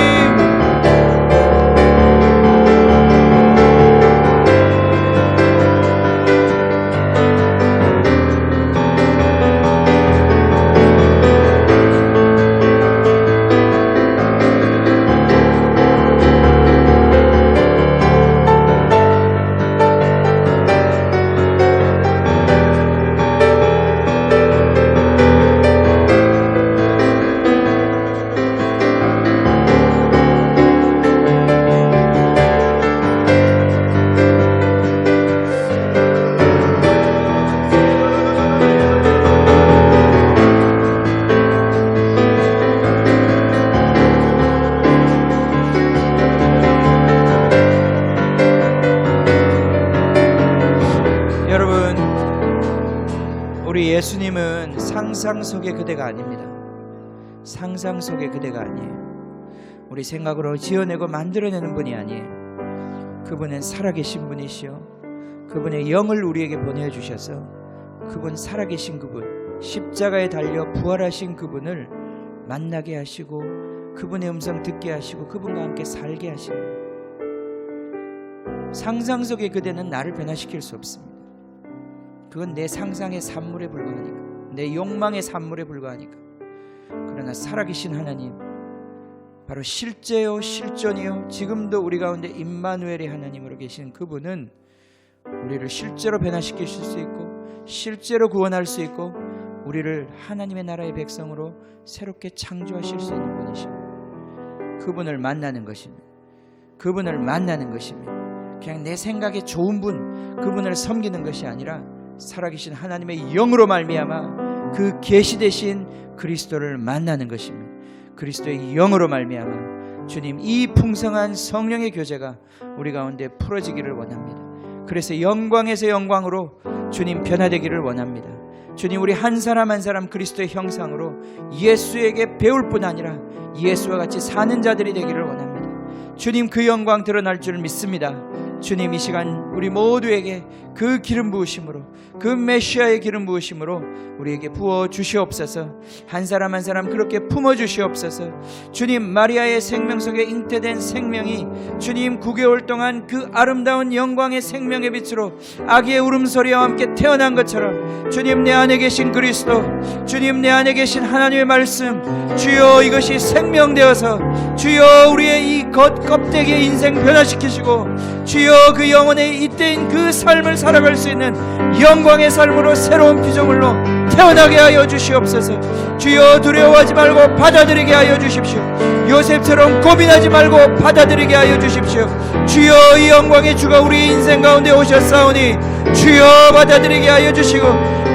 예수님은 상상 속의 그대가 아닙니다. 상상 속의 그대가 아니에요. 우리 생각으로 지어내고 만들어내는 분이 아니에요. 그분은 살아계신 분이시요 그분의 영을 우리에게 보내주셔서 그분 살아계신 그분 십자가에 달려 부활하신 그분을 만나게 하시고 그분의 음성 듣게 하시고 그분과 함께 살게 하시는 거예요. 상상 속의 그대는 나를 변화시킬 수 없습니다. 그건 내 상상의 산물에 불과하니까 내 욕망의 산물에 불과하니까. 그러나 살아계신 하나님 바로 실제요 실존이요 지금도 우리 가운데 임마누엘의 하나님으로 계신 그분은 우리를 실제로 변화시키실 수 있고 실제로 구원할 수 있고 우리를 하나님의 나라의 백성으로 새롭게 창조하실 수 있는 분이십니다. 그분을 만나는 것입니다. 그분을 만나는 것입니다. 그냥 내 생각에 좋은 분 그분을 섬기는 것이 아니라 살아계신 하나님의 영으로 말미암아 그 계시되신 그리스도를 만나는 것입니다. 그리스도의 영으로 말미암아 주님 이 풍성한 성령의 교제가 우리 가운데 풀어지기를 원합니다. 그래서 영광에서 영광으로 주님 변화되기를 원합니다. 주님, 우리 한 사람 한 사람 그리스도의 형상으로 예수에게 배울 뿐 아니라 예수와 같이 사는 자들이 되기를 원합니다. 주님, 그 영광 드러날 줄 믿습니다. 주님, 이 시간 우리 모두에게 그 기름 부으심으로, 그 메시아의 기름 부으심으로 우리에게 부어 주시옵소서. 한 사람 한 사람 그렇게 품어 주시옵소서. 주님, 마리아의 생명 속에 잉태된 생명이 주님 9개월 동안 그 아름다운 영광의 생명의 빛으로 아기의 울음소리와 함께 태어난 것처럼 주님, 내 안에 계신 그리스도, 주님, 내 안에 계신 하나님의 말씀, 주여 이것이 생명되어서 주여 우리의 이 겉껍데기의 인생 변화시키시고 주여 그 영혼의 잇대인 그 삶을 살아갈 수 있는 영광의 삶으로 새로운 피조물로 태어나게 하여 주시옵소서. 주여 두려워하지 말고 받아들이게 하여 주십시오. 요셉처럼 고민하지 말고 받아들이게 하여 주십시오. 주여 이 영광의 주가 우리 인생 가운데 오셨사오니 주여 받아들이게 하여 주시고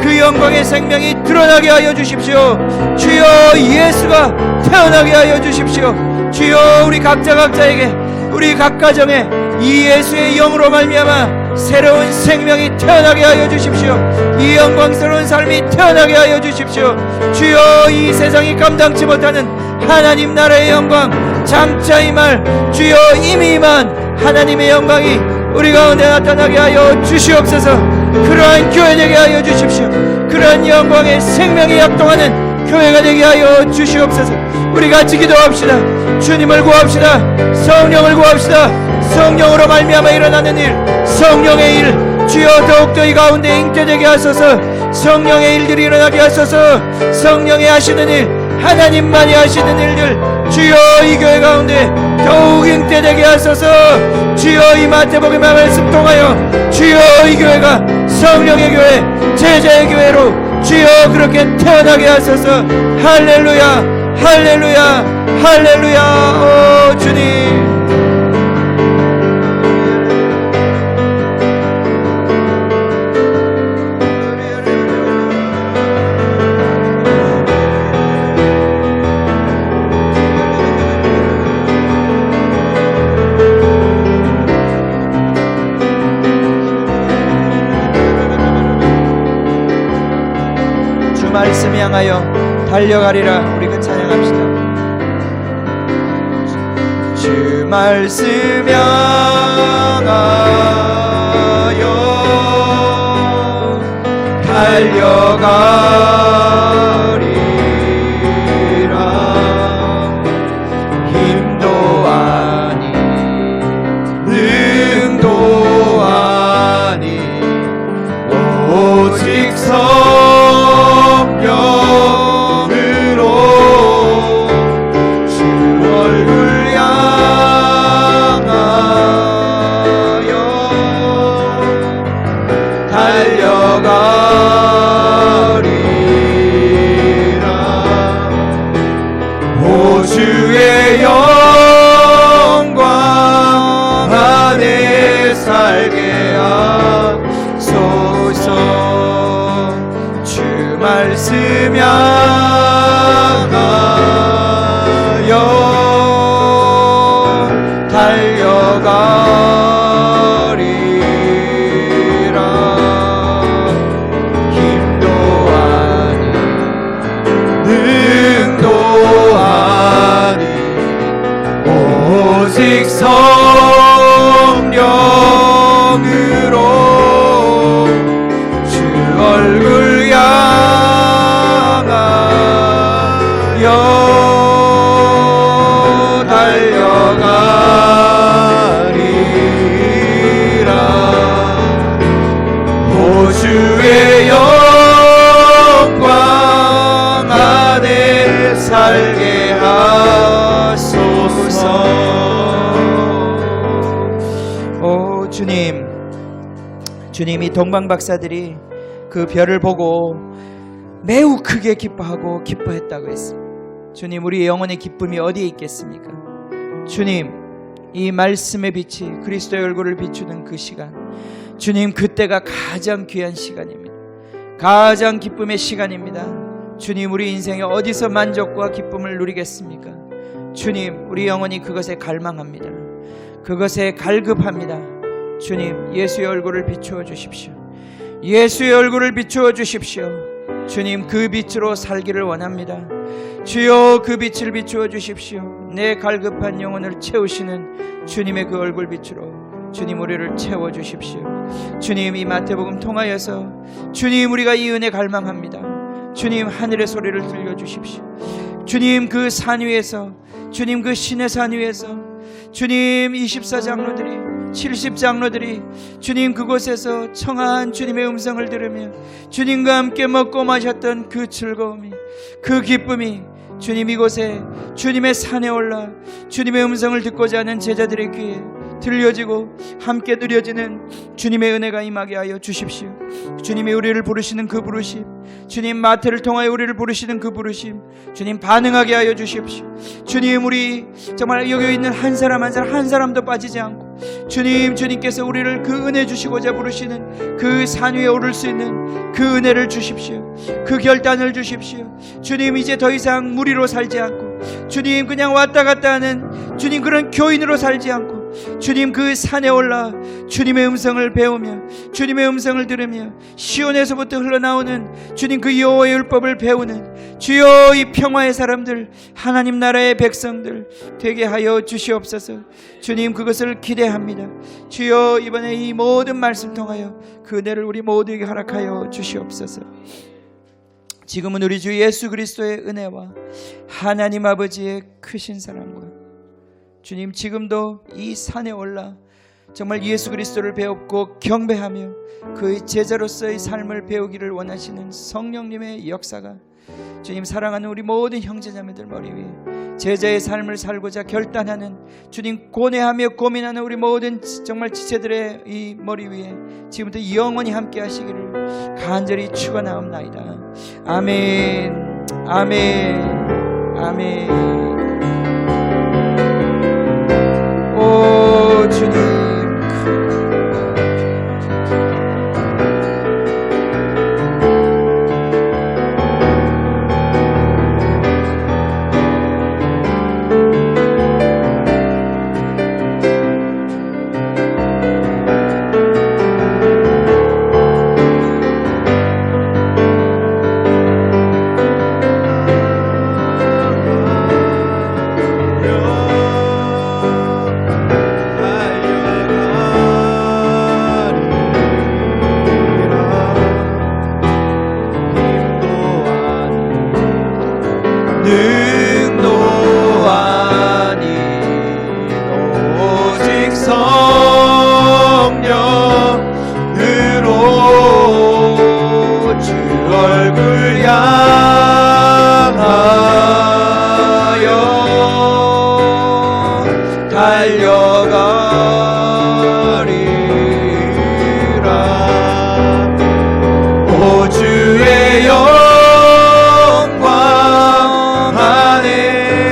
그 영광의 생명이 드러나게 하여 주십시오. 주여 예수가 태어나게 하여 주십시오. 주여 우리 각자에게, 우리 각 가정에 이 예수의 영으로 말미암아 새로운 생명이 태어나게 하여 주십시오. 이 영광스러운 삶이 태어나게 하여 주십시오. 주여 이 세상이 감당치 못하는 하나님 나라의 영광, 장차 임할 주여 이미 임한 하나님의 영광이 우리 가운데 나타나게 하여 주시옵소서. 그러한 교회 되게 하여 주십시오. 그러한 영광의 생명이 약동하는 교회가 되게 하여 주시옵소서. 우리 같이 기도합시다. 주님을 구합시다. 성령을 구합시다. 성령으로 말미암아 일어나는 일, 성령의 일, 주여 더욱더 이 가운데 잉태되게 하소서. 성령의 일들이 일어나게 하소서. 성령의 하시는 일, 하나님만이 하시는 일들 주여 이 교회 가운데 더욱 잉태되게 하소서. 주여 이 마태복음의 말씀 통하여 주여 이 교회가 성령의 교회, 제자의 교회로 주여 그렇게 태어나게 하소서. 할렐루야, 할렐루야, 할렐루야. 오 주님, 말씀 향하여 달려가리라. 우리 그 찬양합시다. 주 말씀 향하여 달려가리라. 힘도 아니 능도 아니 오직 성령으로 주 얼굴 향하여 달려가리라. 오 주의 영광 안에 살게 하소서. 말씀 향하여 달려가리라. 힘도 아니 능도 아니 오직 성령으로 주 얼굴 달려가리라. 오 주의 영광 안에 살게 하소서. 오 주님, 주님이 동방 박사들이 그 별을 보고 매우 크게 기뻐하고 기뻐했다고 했습니다. 주님, 우리의 영혼의 기쁨이 어디에 있겠습니까? 주님, 이 말씀의 빛이 그리스도의 얼굴을 비추는 그 시간, 주님, 그때가 가장 귀한 시간입니다. 가장 기쁨의 시간입니다. 주님, 우리 인생에 어디서 만족과 기쁨을 누리겠습니까? 주님, 우리 영혼이 그것에 갈망합니다. 그것에 갈급합니다. 주님, 예수의 얼굴을 비추어 주십시오. 예수의 얼굴을 비추어 주십시오. 주님, 그 빛으로 살기를 원합니다. 주여, 그 빛을 비추어 주십시오. 내 갈급한 영혼을 채우시는 주님의 그 얼굴 빛으로 주님, 우리를 채워 주십시오. 주님, 이 마태복음 통하여서 주님, 우리가 이 은혜 갈망합니다. 주님, 하늘의 소리를 들려주십시오. 주님, 그 산 위에서, 주님, 그 신의 산 위에서 주님, 24장로들이 70장로들이 주님, 그곳에서 청한 주님의 음성을 들으며 주님과 함께 먹고 마셨던 그 즐거움이, 그 기쁨이 주님, 이곳에 주님의 산에 올라 주님의 음성을 듣고자 하는 제자들의 귀에 들려지고 함께 누려지는 주님의 은혜가 임하게 하여 주십시오. 주님이 우리를 부르시는 그 부르심, 주님, 마태를 통하여 우리를 부르시는 그 부르심, 주님, 반응하게 하여 주십시오. 주님, 우리 정말 여기 있는 한 사람 한 사람 한 사람도 빠지지 않고 주님, 주님께서 우리를 그 은혜 주시고자 부르시는 그 산 위에 오를 수 있는 그 은혜를 주십시오. 그 결단을 주십시오. 주님, 이제 더 이상 무리로 살지 않고 주님, 그냥 왔다 갔다 하는 주님, 그런 교인으로 살지 않고 주님, 그 산에 올라 주님의 음성을 배우며 주님의 음성을 들으며 시온에서부터 흘러나오는 주님, 그 여호와의 율법을 배우는 주여, 이 평화의 사람들, 하나님 나라의 백성들 되게 하여 주시옵소서. 주님, 그것을 기대합니다. 주여, 이번에 이 모든 말씀 통하여 그 은혜를 우리 모두에게 허락하여 주시옵소서. 지금은 우리 주 예수 그리스도의 은혜와 하나님 아버지의 크신 사랑과 주님, 지금도 이 산에 올라 정말 예수 그리스도를 배웠고 경배하며 그의 제자로서의 삶을 배우기를 원하시는 성령님의 역사가 주님, 사랑하는 우리 모든 형제자매들 머리 위에 제자의 삶을 살고자 결단하는 주님, 고뇌하며 고민하는 우리 모든 정말 지체들의 이 머리 위에 지금부터 영원히 함께 하시기를 간절히 축원하옵나이다. 아멘, 아멘, 아멘. 오 주님,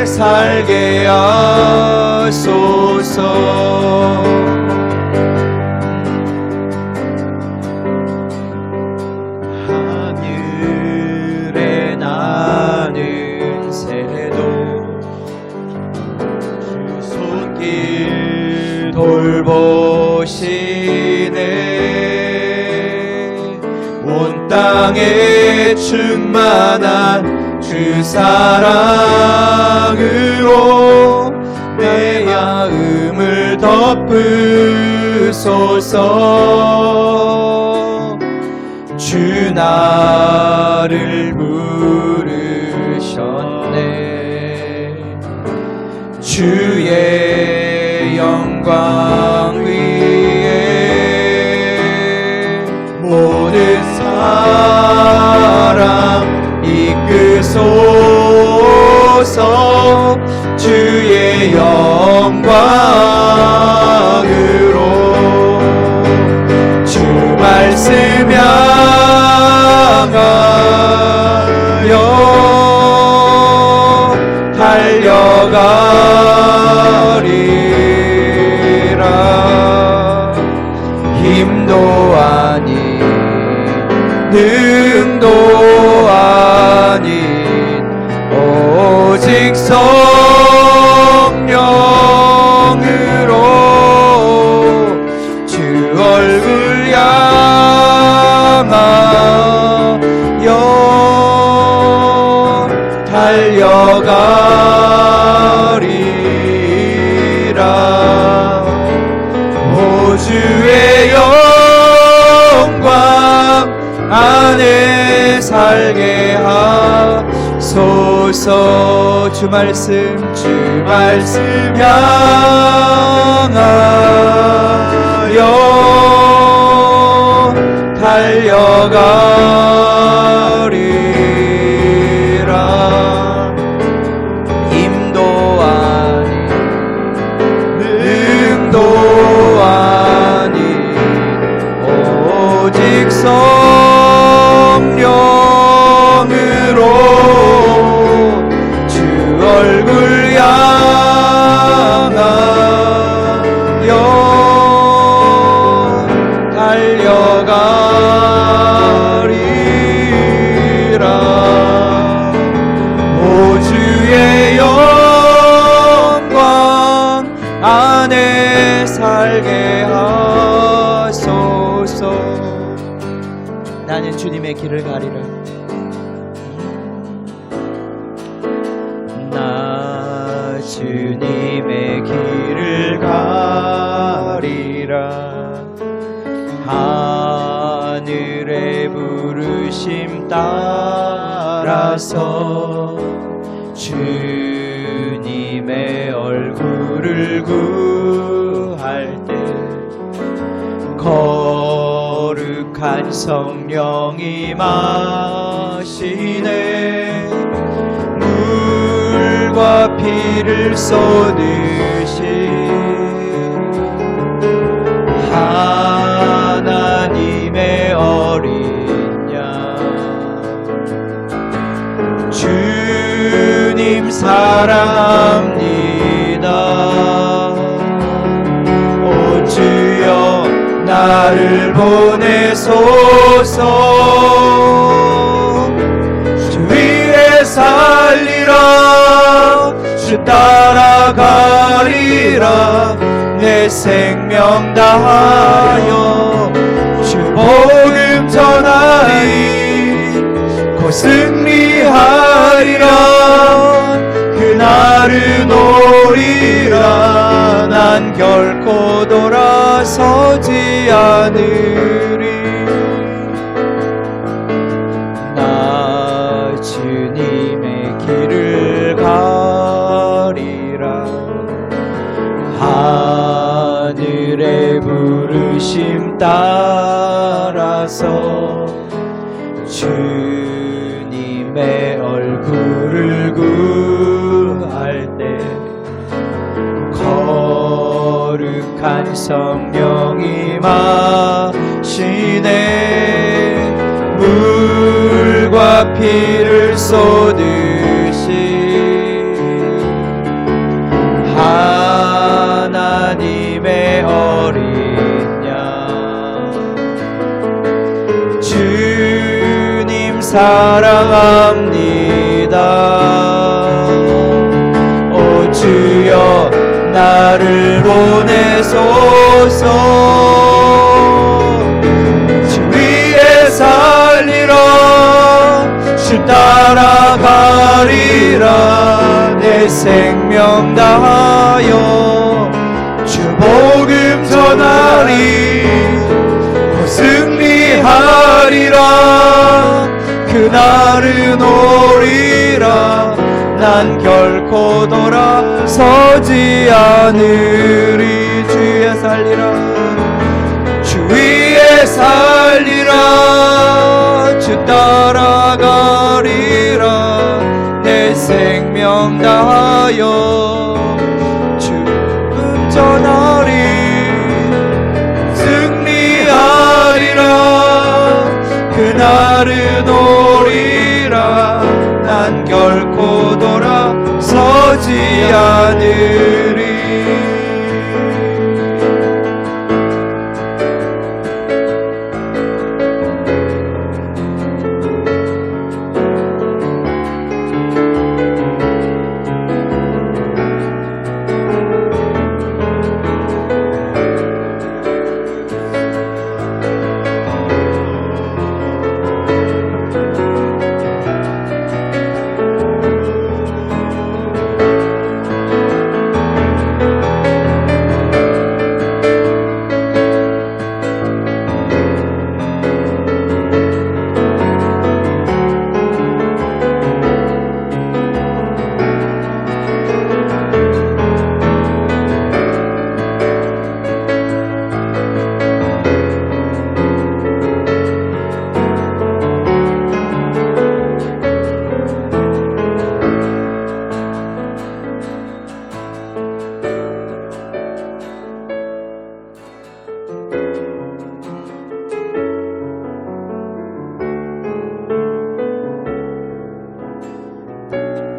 살게 하소서. 하늘에 나는 새도 주 손길 돌보시네. 온 땅에 충만한 주 사랑으로 내 마음을 덮으소서. 주 나를 부르셨네. 주의 영광 위에 모든 사람 이끄소서. 주의 영광으로 주 말씀 향하여 달려가리라. 힘도 아닌 능도 아닌 오직 성령으로 주 얼굴 향하여 달려가리라. 오 주의 영광 안에 살게 하소서. 주 말씀 향하여 달려가리라. 힘도 아닌 오직 성령으로 주 얼굴 향하여 달려가리라. 오 주의 영광 안에 살게 하소서. 나는 주님의 길을 가리라. 나 주님의 길을 가리라. 하늘의 부르심 따라서 주님의 얼굴을 구할 때 거룩한 성령이 마시네. 물과 피를 쏟으시 하나님의 어린 양. 주님 사랑합니다. 오 주여 나를 보내소서. 주 위에 살리라. 주 따라가리라. 내 생명 다하여 주 복음 전하리. 곧 승리하리라. 그날은 오리라. 난 결코 돌아서지 않으리. 나 주님의 길을 가리라. 하늘의 부르심 따라서 주님의 얼굴을 구할 때 거룩한 성령이 마시네. 물과 피를 쏟으시 하나님의 어린 양. 주님 사랑합니다. 오 주여 나를 보내소서. 주 위에 살리라. 주 따라가리라. 내 생명 다하여 주 복음 전하리. 곧 승리하리라. 그날은 오리라. 난 결코 돌아서지 않으리. 주 위에 살리라. 주 위에 살리라. 주 따라가리라. 내 생명 다하여 주 복음 전하리. 승리하리라. 그날은 오리라. 난 결코 돌아서지 않으리. 주님.